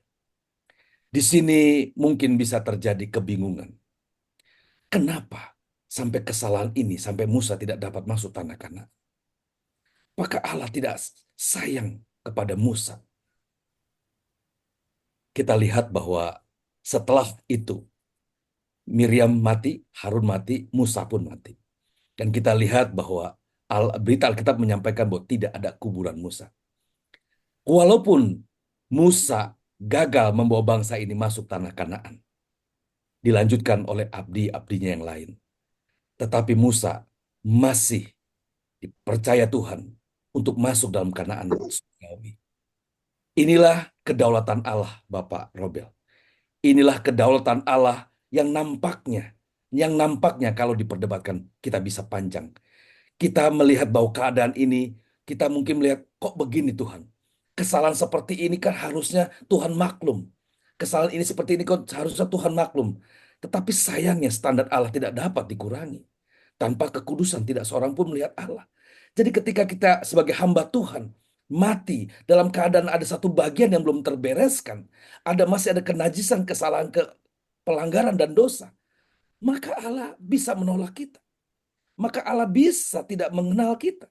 Di sini mungkin bisa terjadi kebingungan. Kenapa sampai kesalahan ini, sampai Musa tidak dapat masuk tanah Kanaan? Apakah Allah tidak sayang kepada Musa? Kita lihat bahwa setelah itu Miriam mati, Harun mati, Musa pun mati. Dan kita lihat bahwa berita Alkitab menyampaikan bahwa tidak ada kuburan Musa. Walaupun Musa gagal membawa bangsa ini masuk tanah Kanaan, dilanjutkan oleh abdi-abdinya yang lain. Tetapi Musa masih dipercaya Tuhan untuk masuk dalam Kanaan surgawi. Inilah kedaulatan Allah, Bapak Robel. Inilah kedaulatan Allah yang nampaknya kalau diperdebatkan kita bisa panjang. Kita melihat bahwa keadaan ini, kita mungkin melihat kok begini Tuhan. Kesalahan seperti ini kan harusnya Tuhan maklum. Kesalahan ini seperti ini kan harusnya Tuhan maklum. Tetapi sayangnya standar Allah tidak dapat dikurangi. Tanpa kekudusan tidak seorang pun melihat Allah. Jadi ketika kita sebagai hamba Tuhan mati dalam keadaan ada satu bagian yang belum terbereskan, masih ada kenajisan, kesalahan, pelanggaran dan dosa, maka Allah bisa menolak kita. Maka Allah bisa tidak mengenal kita.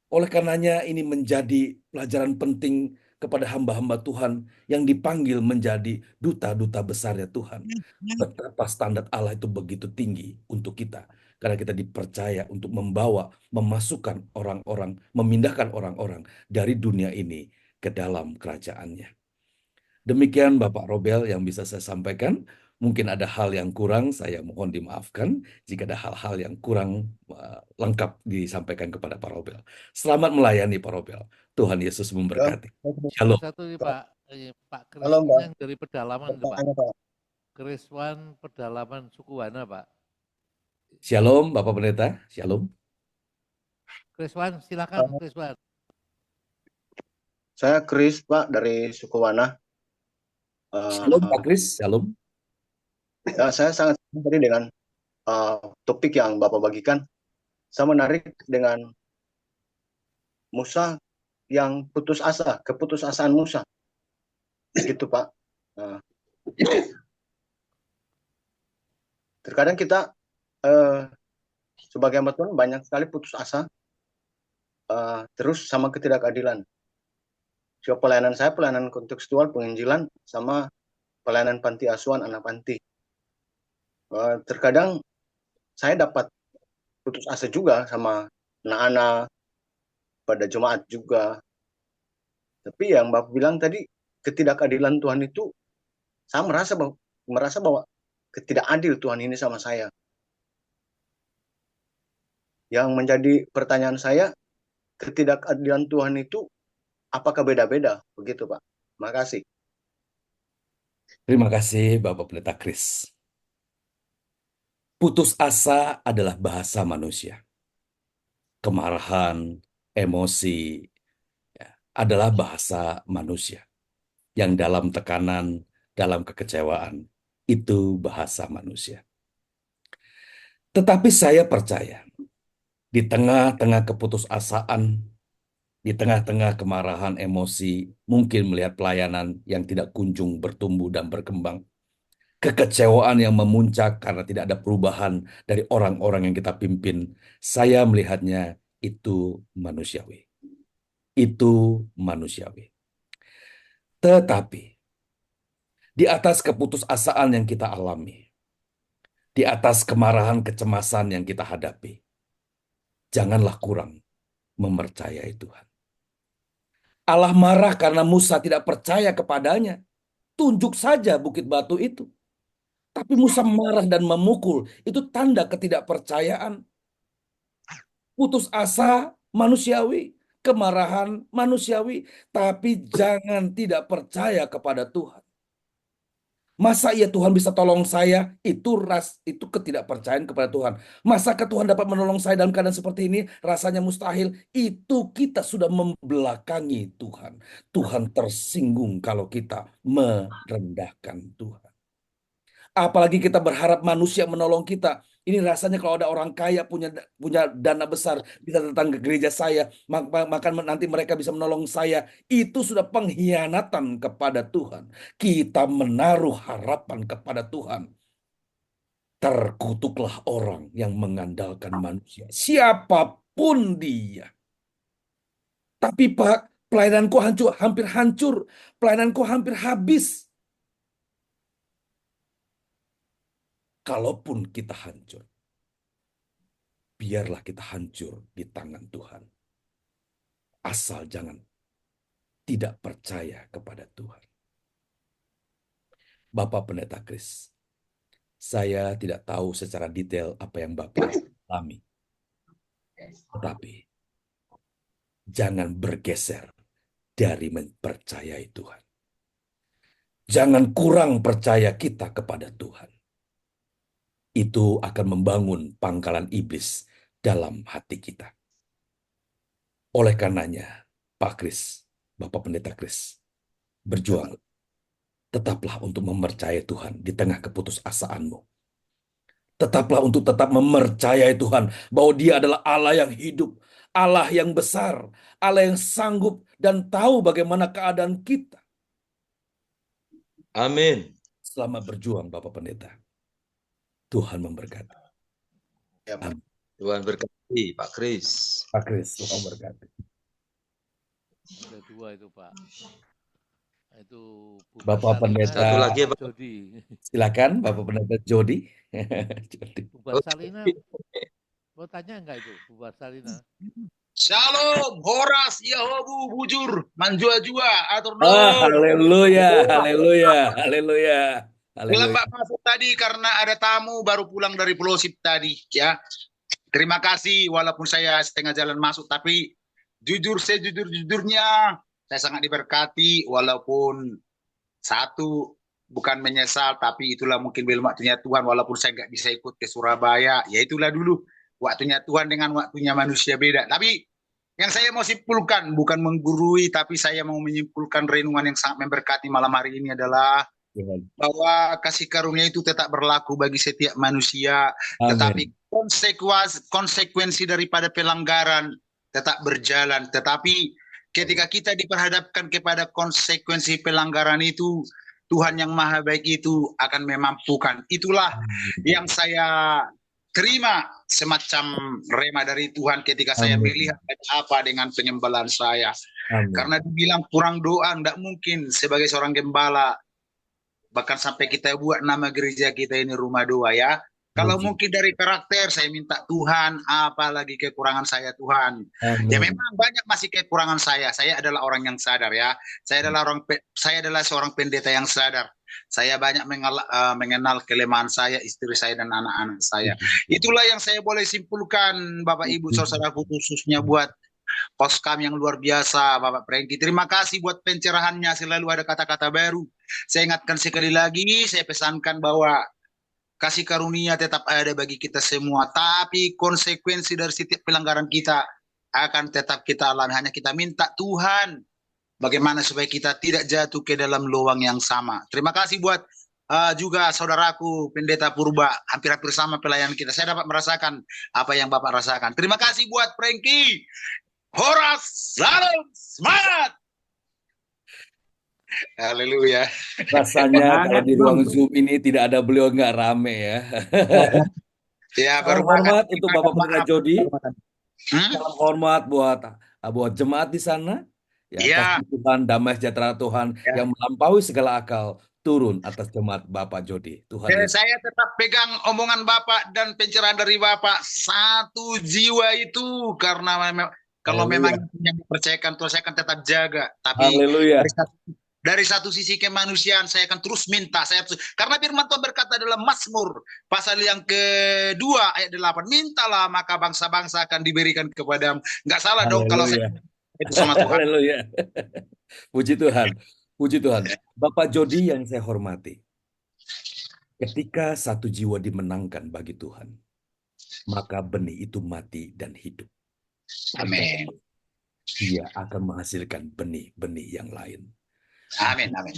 Oleh karenanya ini menjadi pelajaran penting kepada hamba-hamba Tuhan yang dipanggil menjadi duta-duta besarnya Tuhan. Betapa standar Allah itu begitu tinggi untuk kita. Karena kita dipercaya untuk memasukkan orang-orang, memindahkan orang-orang dari dunia ini ke dalam kerajaannya. Demikian Bapak Robel yang bisa saya sampaikan. Mungkin ada hal yang kurang, saya mohon dimaafkan jika ada hal-hal yang kurang lengkap disampaikan kepada Pak Robel. Selamat melayani Pak Robel. Tuhan Yesus memberkati. Shalom. Satu nih Pak, Pak Kris Halo, Mbak. yang dari pedalaman itu Pak. Pertanyaan, Pak. Kris Wan pedalaman suku mana Pak? Shalom, Bapak Pendeta. Shalom. Kriswan, silakan Kriswan. Saya Kris, Pak, dari Sukowana. Shalom, Pak Kris. Shalom. Saya sangat senang tadi dengan topik yang Bapak bagikan. Saya menarik dengan Musa yang putus asa, keputusasaan Musa. Gitu, Pak. Terkadang kita sebagai hamba Tuhan banyak sekali putus asa, terus sama ketidakadilan. So, pelayanan saya pelayanan kontekstual penginjilan sama pelayanan panti asuhan anak panti. Terkadang saya dapat putus asa juga sama anak-anak pada jemaat juga. Tapi yang Bapak bilang tadi ketidakadilan Tuhan itu, saya merasa bahwa ketidakadil Tuhan ini sama saya. Yang menjadi pertanyaan saya, ketidakadilan Tuhan itu apakah beda-beda? Begitu, Pak. Makasih. Terima kasih, Bapak Pendeta Kris. Putus asa adalah bahasa manusia. Kemarahan, emosi, adalah bahasa manusia. Yang dalam tekanan, dalam kekecewaan, itu bahasa manusia. Tetapi saya percaya, di tengah-tengah keputusasaan, di tengah-tengah kemarahan emosi, mungkin melihat pelayanan yang tidak kunjung bertumbuh dan berkembang, kekecewaan yang memuncak karena tidak ada perubahan dari orang-orang yang kita pimpin, saya melihatnya itu manusiawi. Itu manusiawi. Tetapi, di atas keputusasaan yang kita alami, di atas kemarahan kecemasan yang kita hadapi, janganlah kurang mempercayai Tuhan. Allah marah karena Musa tidak percaya kepadanya. Tunjuk saja bukit batu itu. Tapi Musa marah dan memukul. Itu tanda ketidakpercayaan. Putus asa manusiawi. Kemarahan manusiawi. Tapi jangan tidak percaya kepada Tuhan. Masa iya Tuhan bisa tolong saya? Itu ketidakpercayaan kepada Tuhan. Masakah Tuhan dapat menolong saya dalam keadaan seperti ini? Rasanya mustahil. Itu kita sudah membelakangi Tuhan. Tuhan tersinggung kalau kita merendahkan Tuhan. Apalagi kita berharap manusia menolong kita. Ini rasanya kalau ada orang kaya punya dana besar bisa datang ke gereja saya, maka nanti mereka bisa menolong saya. Itu sudah pengkhianatan kepada Tuhan. Kita menaruh harapan kepada Tuhan. Terkutuklah orang yang mengandalkan manusia, siapapun dia. Tapi Pak, pelayananku hampir hancur, pelayananku hampir habis. Kalaupun kita hancur, biarlah kita hancur di tangan Tuhan. Asal jangan tidak percaya kepada Tuhan. Bapak Pendeta Kris, saya tidak tahu secara detail apa yang Bapak alami. Tetapi jangan bergeser dari mempercayai Tuhan. Jangan kurang percaya kita kepada Tuhan. Itu akan membangun pangkalan iblis dalam hati kita. Oleh karenanya, Pak Kris, Bapak Pendeta Kris, berjuang. Tetaplah untuk mempercayai Tuhan di tengah keputusasaanmu. Tetaplah untuk tetap mempercayai Tuhan bahwa Dia adalah Allah yang hidup, Allah yang besar, Allah yang sanggup dan tahu bagaimana keadaan kita. Amin. Selamat berjuang, Bapak Pendeta. Tuhan memberkati. Ya, Pak. Tuhan berkati, Pak Kris. Pak Kris, Tuhan memberkati. Ada dua itu Pak. Itu Bapak Pendeta. Satu lagi, Pak. Jody. Silakan, Bapak Pendeta Jody. Bubar Salina. Mau tanya enggak itu Bubar Salina? Shalom, Horas, Yahobu, bujur, manjua-jua, atur haleluya, haleluya, haleluya. Lambat masuk tadi karena ada tamu baru pulang dari Pulau Sip tadi, ya. Terima kasih, walaupun saya setengah jalan masuk, tapi sejujurnya saya sangat diberkati, walaupun satu bukan menyesal, tapi itulah mungkin belum waktunya Tuhan, walaupun saya nggak bisa ikut ke Surabaya, ya itulah dulu waktunya Tuhan dengan waktunya manusia beda. Tapi yang saya mau simpulkan, bukan menggurui, tapi saya mau menyimpulkan renungan yang sangat memberkati malam hari ini adalah bahwa kasih karunia itu tetap berlaku bagi setiap manusia, tetapi konsekuensi daripada pelanggaran tetap berjalan. Tetapi ketika kita diperhadapkan kepada konsekuensi pelanggaran itu, Tuhan yang maha baik itu akan memampukan. Itulah yang saya terima semacam rema dari Tuhan ketika saya melihat apa dengan penyembalan saya. Karena dibilang kurang doa, tidak mungkin sebagai seorang gembala. Bahkan sampai kita buat nama gereja kita ini rumah doa ya. Kalau mungkin dari karakter saya minta Tuhan, apalagi kekurangan saya Tuhan. Ya memang banyak masih kekurangan saya. Saya adalah orang yang sadar ya. Saya adalah seorang pendeta yang sadar. Saya banyak mengenal kelemahan saya, istri saya dan anak-anak saya. Itulah yang saya boleh simpulkan, Bapak Ibu saudaraku, khususnya buat Poskam yang luar biasa, Bapak Prengki. Terima kasih buat pencerahannya, selalu ada kata-kata baru. Saya ingatkan sekali lagi, saya pesankan bahwa kasih karunia tetap ada bagi kita semua, tapi konsekuensi dari setiap pelanggaran kita akan tetap kita alami. Hanya kita minta Tuhan bagaimana supaya kita tidak jatuh ke dalam lubang yang sama. Terima kasih buat juga saudaraku Pendeta Purba, hampir-hampir sama pelayanan kita. Saya dapat merasakan apa yang Bapak rasakan. Terima kasih buat Prengki. Horas, salam, semangat. Haleluya. Rasanya kalau di ruang Zoom ini tidak ada beliau nggak rame ya. Ya, Salam hormat untuk Bapak Pendeta Jody. Salam hormat buat jemaat di sana. Ya, kasih Tuhan, damai sejahtera Tuhan yang melampaui segala akal turun atas jemaat Bapak Jody. Tuhan Yesus. Saya tetap pegang omongan Bapak dan pencerahan dari Bapak. Satu jiwa itu karena kalau memang yang dipercayakan Tuhan, saya akan tetap jaga. Tapi dari satu sisi kemanusiaan saya akan terus minta. Karena firman Tuhan berkata dalam Mazmur pasal yang kedua ayat 8, mintalah maka bangsa-bangsa akan diberikan kepadamu. Nggak salah dong kalau saya itu sama Tuhan. Haleluya. Puji Tuhan. Puji Tuhan. Bapak Jody yang saya hormati, ketika satu jiwa dimenangkan bagi Tuhan, maka benih itu mati dan hidup. Amin. Dia akan menghasilkan benih-benih yang lain. Amin, amin.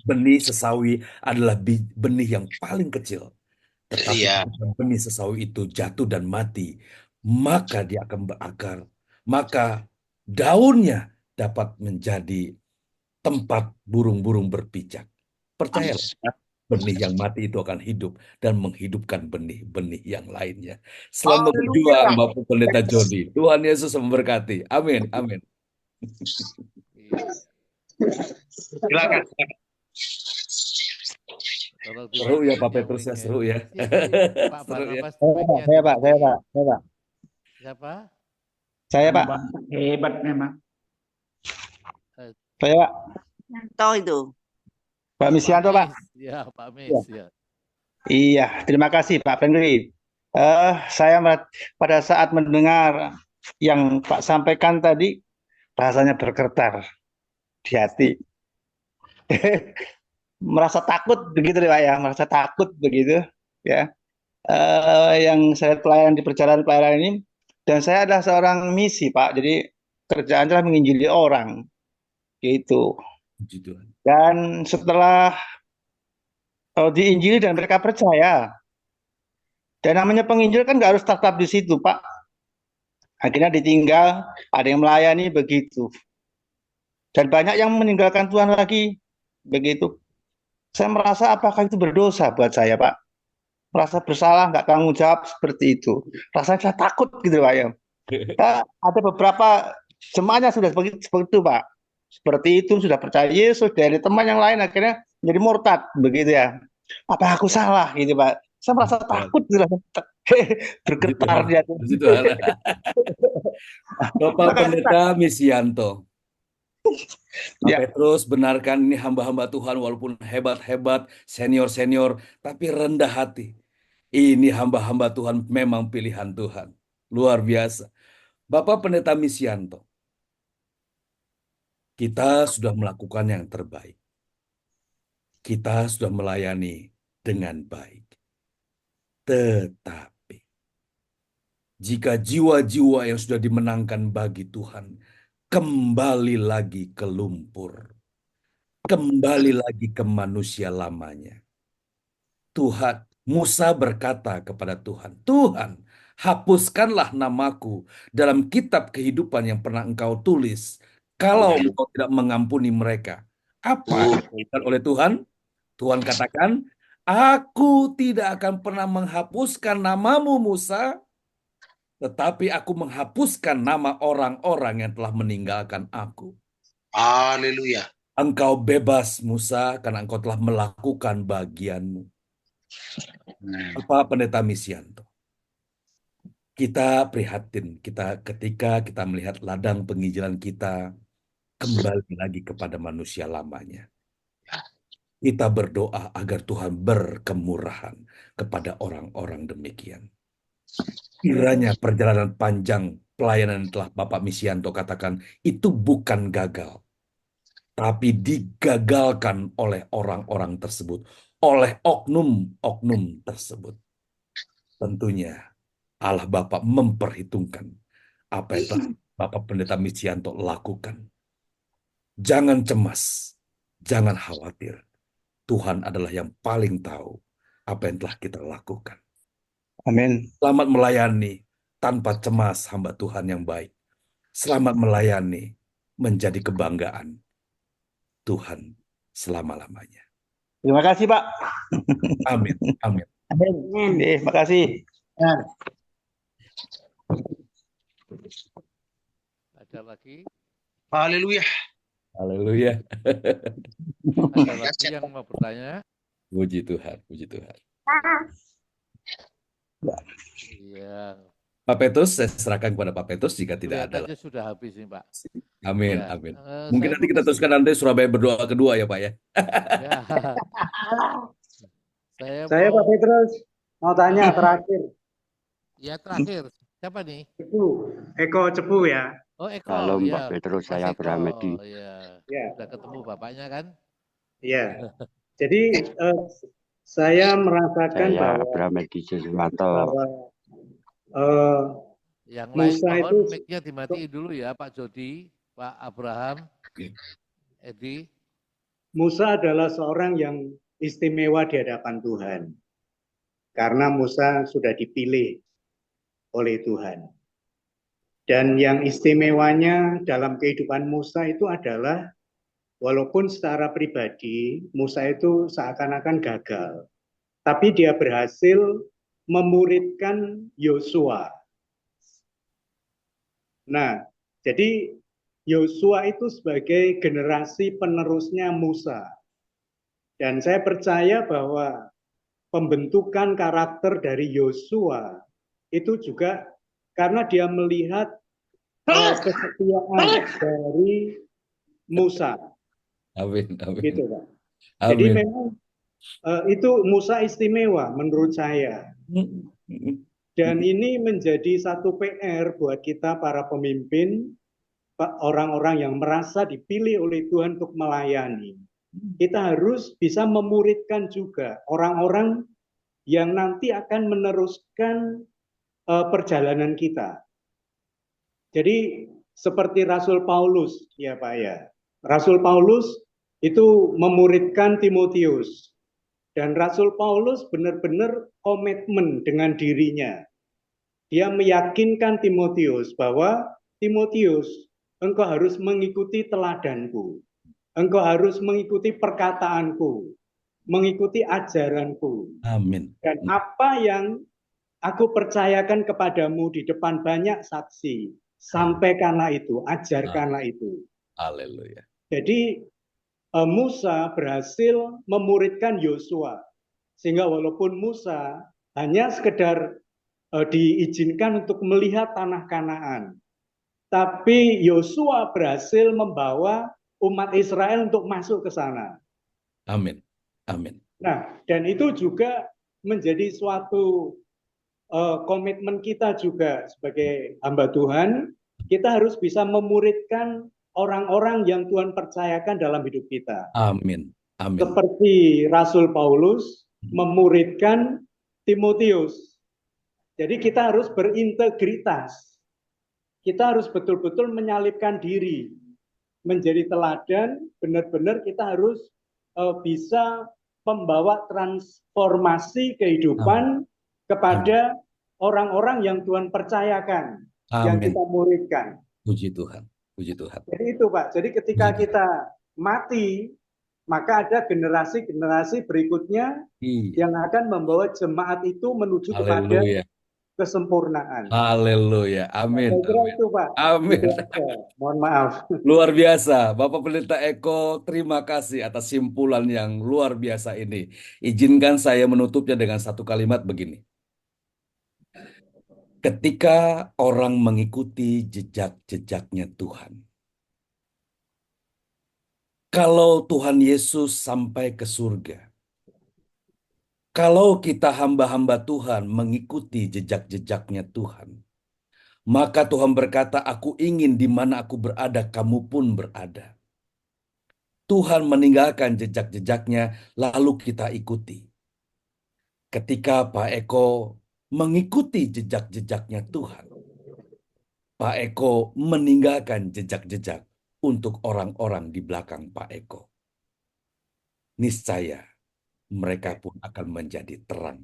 Benih sesawi adalah benih yang paling kecil. Tetapi benih sesawi itu jatuh dan mati, maka dia akan berakar. Maka daunnya dapat menjadi tempat burung-burung berpijak. Percayalah, benih yang mati itu akan hidup dan menghidupkan benih-benih yang lainnya. Selamat berjuang Bapak Pendeta Jody. Tuhan Yesus memberkati. Amin. Amin. Silakan. Seru ya Pak Petrus ya, seru ya. Seru ya. Saya Pak. Siapa? Saya Pak. Hebat memang. Saya Pak. Tahu itu. Pak Misianto Pak. Ya Pak Mis. Ya. Iya, terima kasih Pak Fengri. Saya pada saat mendengar yang Pak sampaikan tadi, rasanya bergetar di hati. Merasa takut begitu Pak ya, merasa takut begitu ya. Yang saya pelayanan di perjalanan pelayanan ini, dan saya adalah seorang misi Pak, jadi kerjaan adalah menginjili orang gitu. Dan setelah diinjili dan mereka percaya, dan namanya penginjil kan nggak harus tetap di situ Pak. Akhirnya ditinggal, ada yang melayani begitu. Dan banyak yang meninggalkan Tuhan lagi begitu. Saya merasa apakah itu berdosa buat saya Pak? Merasa bersalah, nggak tanggung jawab seperti itu. Rasanya saya takut gitu Pak ya. Ada beberapa jemaahnya sudah seperti itu Pak. Seperti itu sudah percaya Yesus, dari teman yang lain akhirnya menjadi murtad begitu ya. Apa aku salah gitu Pak? Saya merasa takut gitu. Bergetar dia. Bapak Pendeta Misianto. Pak Petrus benarkan ini hamba-hamba Tuhan walaupun hebat-hebat, senior-senior, tapi rendah hati. Ini hamba-hamba Tuhan memang pilihan Tuhan. Luar biasa. Bapak Pendeta Misianto, kita sudah melakukan yang terbaik. kita sudah melayani dengan baik. Tetapi jika jiwa-jiwa yang sudah dimenangkan bagi Tuhan kembali lagi ke lumpur, kembali lagi ke manusia lamanya, Musa berkata kepada Tuhan, Tuhan, hapuskanlah namaku dalam kitab kehidupan yang pernah engkau tulis, kalau engkau tidak mengampuni mereka. Apa yang dilakukan oleh Tuhan? Tuhan katakan, aku tidak akan pernah menghapuskan namamu Musa, tetapi aku menghapuskan nama orang-orang yang telah meninggalkan aku. Haleluya. Engkau bebas Musa karena engkau telah melakukan bagianmu. Bapak Pendeta Misianto, kita prihatin ketika kita melihat ladang penginjilan kita kembali lagi kepada manusia lamanya. Kita berdoa agar Tuhan berkemurahan kepada orang-orang demikian. Kiranya perjalanan panjang pelayanan yang telah Bapak Misianto katakan itu bukan gagal, tapi digagalkan oleh orang-orang tersebut, oleh oknum-oknum tersebut. Tentunya Allah Bapa memperhitungkan apa yang telah Bapak Pendeta Misianto lakukan. Jangan cemas, jangan khawatir. Tuhan adalah yang paling tahu apa yang telah kita lakukan. Amin. Selamat melayani tanpa cemas hamba Tuhan yang baik. Selamat melayani menjadi kebanggaan Tuhan selama-lamanya. Terima kasih, Pak. Amin. Amin. Amin. Terima kasih. Ada lagi? Haleluya. Haleluya. Ada lagi yang mau bertanya? Puji Tuhan, puji Tuhan. Iya. Pak Petrus, saya serahkan kepada Pak Petrus jika tidak ada. Kelihatannya sudah habis nih, Pak. Amin, Ya. amin. Mungkin Saya nanti kita teruskan nanti Surabaya berdoa kedua ya Pak ya. Ya. Saya Pak Petrus mau tanya terakhir. Ya terakhir. Siapa nih? Eko Cepu ya. Oh Eko. Halo Ya. Pak Petrus, Mas saya Eko. Abraham Edi. Ya. Ya. Sudah ketemu bapaknya kan? Iya. Jadi saya merasakan Saya bahwa Abraham Edi Sumanto. Yang lain Musa mohon itu mic-nya dimatiin dulu ya Pak Jody, Pak Abraham, Edi. Musa adalah seorang yang istimewa di hadapan Tuhan. Karena Musa sudah dipilih oleh Tuhan. Dan yang istimewanya dalam kehidupan Musa itu adalah walaupun secara pribadi Musa itu seakan-akan gagal, tapi dia berhasil memuridkan Yosua. Nah, jadi Yosua itu sebagai generasi penerusnya Musa. Dan saya percaya bahwa pembentukan karakter dari Yosua itu juga karena dia melihat kesetiaan dari Musa. Amin, amin. Gitu, Pak. Amin. Jadi memang itu Musa istimewa menurut saya. Dan ini menjadi satu PR buat kita para pemimpin, orang-orang yang merasa dipilih oleh Tuhan untuk melayani. Kita harus bisa memuridkan juga orang-orang yang nanti akan meneruskan perjalanan kita. Jadi seperti Rasul Paulus, ya Pak ya. Rasul Paulus itu memuridkan Timotius. Dan Rasul Paulus benar-benar komitmen dengan dirinya. Dia meyakinkan Timotius bahwa Timotius, engkau harus mengikuti teladanku. Engkau harus mengikuti perkataanku, mengikuti ajaranku. Amin. Dan apa yang aku percayakan kepadamu di depan banyak saksi, sampaikanlah itu, ajarkanlah itu. Haleluya. Jadi Musa berhasil memuridkan Yosua, sehingga walaupun Musa hanya sekedar diizinkan untuk melihat tanah Kanaan, tapi Yosua berhasil membawa umat Israel untuk masuk ke sana. Amin, amin. Nah, dan itu juga menjadi suatu komitmen kita juga sebagai hamba Tuhan. Kita harus bisa memuridkan orang-orang yang Tuhan percayakan dalam hidup kita. Amin. Amin. Seperti Rasul Paulus memuridkan Timotius. Jadi kita harus berintegritas. Kita harus betul-betul menyalipkan diri, menjadi teladan. Benar-benar kita harus bisa membawa transformasi kehidupan kepada orang-orang yang Tuhan percayakan, yang Amin. kita muridkan. Puji Tuhan. Puji Tuhan. Jadi itu Pak, jadi ketika kita mati, maka ada generasi-generasi berikutnya yang akan membawa jemaat itu menuju kepada Haleluya. kesempurnaan. Haleluya. Amin. Saya kira itu Pak. Amin. Itu aja. Mohon maaf. Luar biasa. Bapak Pendeta Eko, terima kasih atas simpulan yang luar biasa ini. Izinkan saya menutupnya dengan satu kalimat begini. Ketika orang mengikuti jejak-jejaknya Tuhan, kalau Tuhan Yesus sampai ke surga, kalau kita hamba-hamba Tuhan mengikuti jejak-jejaknya Tuhan, maka Tuhan berkata, aku ingin di mana aku berada, kamu pun berada. Tuhan meninggalkan jejak-jejaknya, lalu kita ikuti. Ketika Pak Eko mengikuti jejak-jejaknya Tuhan, Pak Eko meninggalkan jejak-jejak untuk orang-orang di belakang Pak Eko. Niscaya mereka pun akan menjadi terang,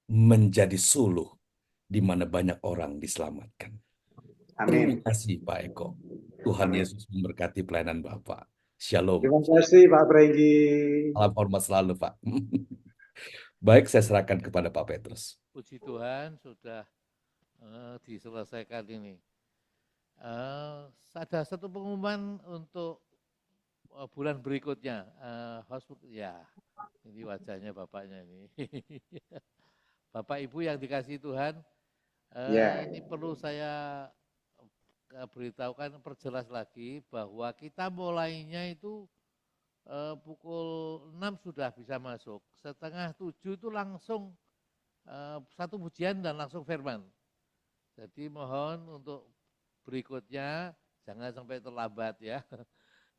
menjadi suluh di mana banyak orang diselamatkan. Amin. Terima kasih Pak Eko. Tuhan Yesus memberkati pelayanan Bapak. Shalom. Terima kasih Pak Brenggi. Salam hormat selalu Pak. Baik, saya serahkan kepada Pak Petrus. Puji Tuhan sudah diselesaikan ini. Ada satu pengumuman untuk bulan berikutnya. Ya, ini wajahnya bapaknya ini. Bapak Ibu yang dikasihi Tuhan, ini perlu saya beritahukan, perjelas lagi bahwa kita mulainya itu pukul 6 sudah bisa masuk, setengah 7 itu langsung satu pujian dan langsung firman. Jadi mohon untuk berikutnya jangan sampai terlambat ya.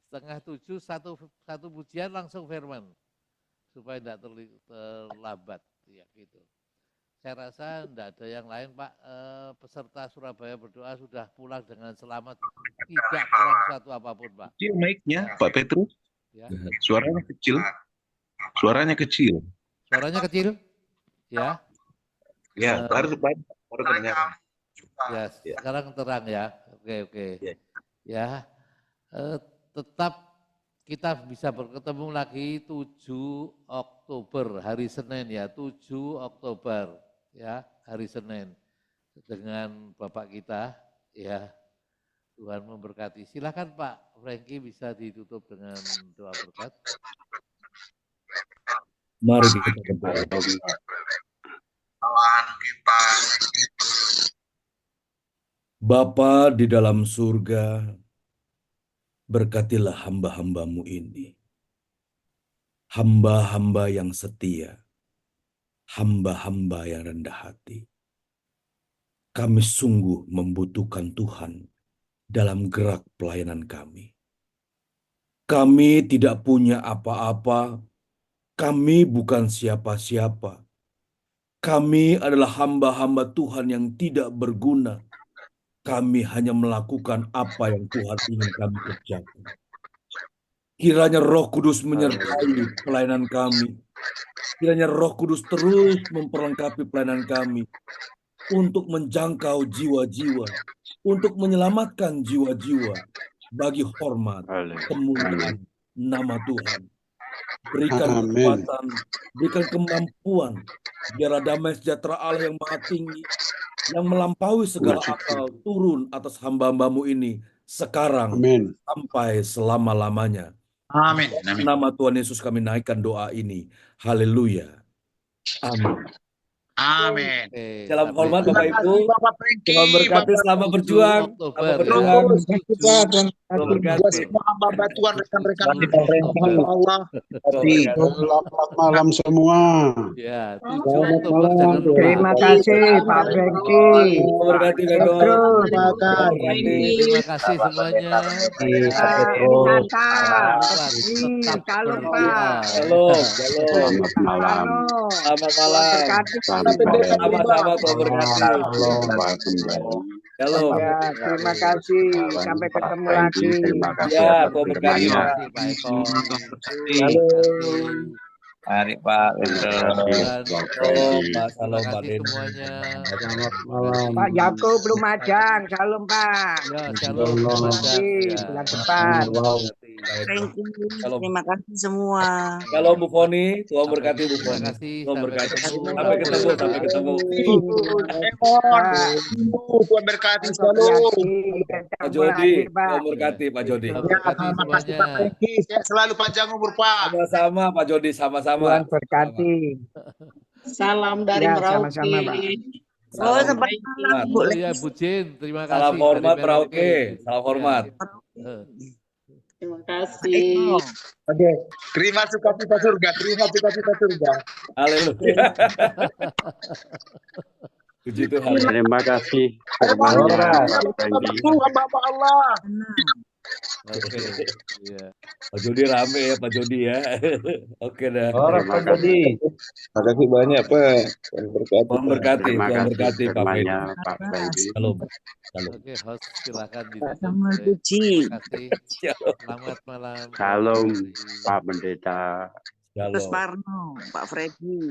Setengah 7 satu pujian langsung firman supaya tidak terlambat ya gitu. Saya rasa tidak ada yang lain Pak. Peserta Surabaya berdoa sudah pulang dengan selamat, tidak kurang suatu apapun Pak. Kecil mic-nya Pak Petrus. Ya. Suaranya kecil. Suaranya kecil. Suaranya kecil? Ya. Ya, baru kedengaran. Ya, sekarang terang ya. Oke. Ya. Tetap kita bisa bertemu lagi 7 Oktober, hari Senin ya, 7 Oktober ya, hari Senin dengan Bapak kita ya. Tuhan memberkati. Silakan Pak Franky bisa ditutup dengan doa berkat. Mari kita berdoa. Bapa di dalam surga, berkatilah hamba-hambamu ini. Hamba-hamba yang setia, hamba-hamba yang rendah hati. Kami sungguh membutuhkan Tuhan dalam gerak pelayanan kami. Kami tidak punya apa-apa, kami bukan siapa-siapa. Kami adalah hamba-hamba Tuhan yang tidak berguna. Kami hanya melakukan apa yang Tuhan ingin kami kerjakan. Kiranya Roh Kudus menyertai pelayanan kami. Kiranya Roh Kudus terus memperlengkapi pelayanan kami untuk menjangkau jiwa-jiwa, untuk menyelamatkan jiwa-jiwa bagi hormat, kemuliaan nama Tuhan. Berikan kekuatan, berikan kemampuan, biarlah damai sejahtera Allah yang maha tinggi, yang melampaui segala akal, turun atas hamba-hambamu ini sekarang sampai selama-lamanya. Amin. Nama Tuhan Yesus kami naikkan doa ini. Haleluya. Amin. Amin. Salam hormat Terima Bapak Ibu. kasih Bapak Franky, Tuhan berkati, Bapak selamat berjuang. Selamat berjuang. Tuhan berkati. buat semua hamba Tuhan, rekan-rekan Allah. Selamat malam semua. Ya, 7 Selamat Oktober malam. jangan lupa. Terima kasih Pak Franky. Tuhan berkati Pak Eko. Terus. Terima kasih semuanya. Salam Pak. Shalom. Selamat malam. Selamat malam. Sama-sama Tuhan berkati. Shalom. Ya, terima kasih. Sampai ketemu lagi. Terima kasih Ya, atas Tuhan berkati. firman-Nya. Pak Eko. Shalom. Mari Pak Pak, salam Pak Denny. Semuanya. Selamat malam. Pak Yakub Lumajang. Salam Pak. Ya, shalom. Bulan depan. Thank you. Shalom. Terima kasih semua. Shalom Bu Foni, Tuhan berkati Bu Foni. Terima kasih. Tuhan berkati. Sampai ketemu. Sampai ketemu. Tuhan berkati, shalom. Pak Jody, Tuhan berkati Pak Jody. Terima kasih Pak Franky, sehat selalu panjang umur Pak. Sama-sama Pak Jody, sama-sama. Tuhan berkati. Salam dari Ya, Merauke. sama-sama, Pak. Oh, sempat malam, Bu. Ya, Bu Jin, terima kasih. Salam hormat dari Merauke. Salam hormat. Terima kasih. Oke, terima sukacita surga, terima sukacita surga. Haleluya. Puji Tuhan. Terima kasih. Bapak Allah. Oke. Iya. Pak Jody rame ya Pak Jody ya. Oke dah. Terima kasih. Terima kasih banyak Pak. Tuhan berkati. Tuhan berkati, Terima Tuhan kasih berkati Pak Fedi. firman-Nya Pak Franky. Shalom. Shalom. Oke, host silakan Sama Puji. Terima kasih. Selamat malam. Shalom Pak Pendeta. Terus Shalom. Parno, Pak Freddy.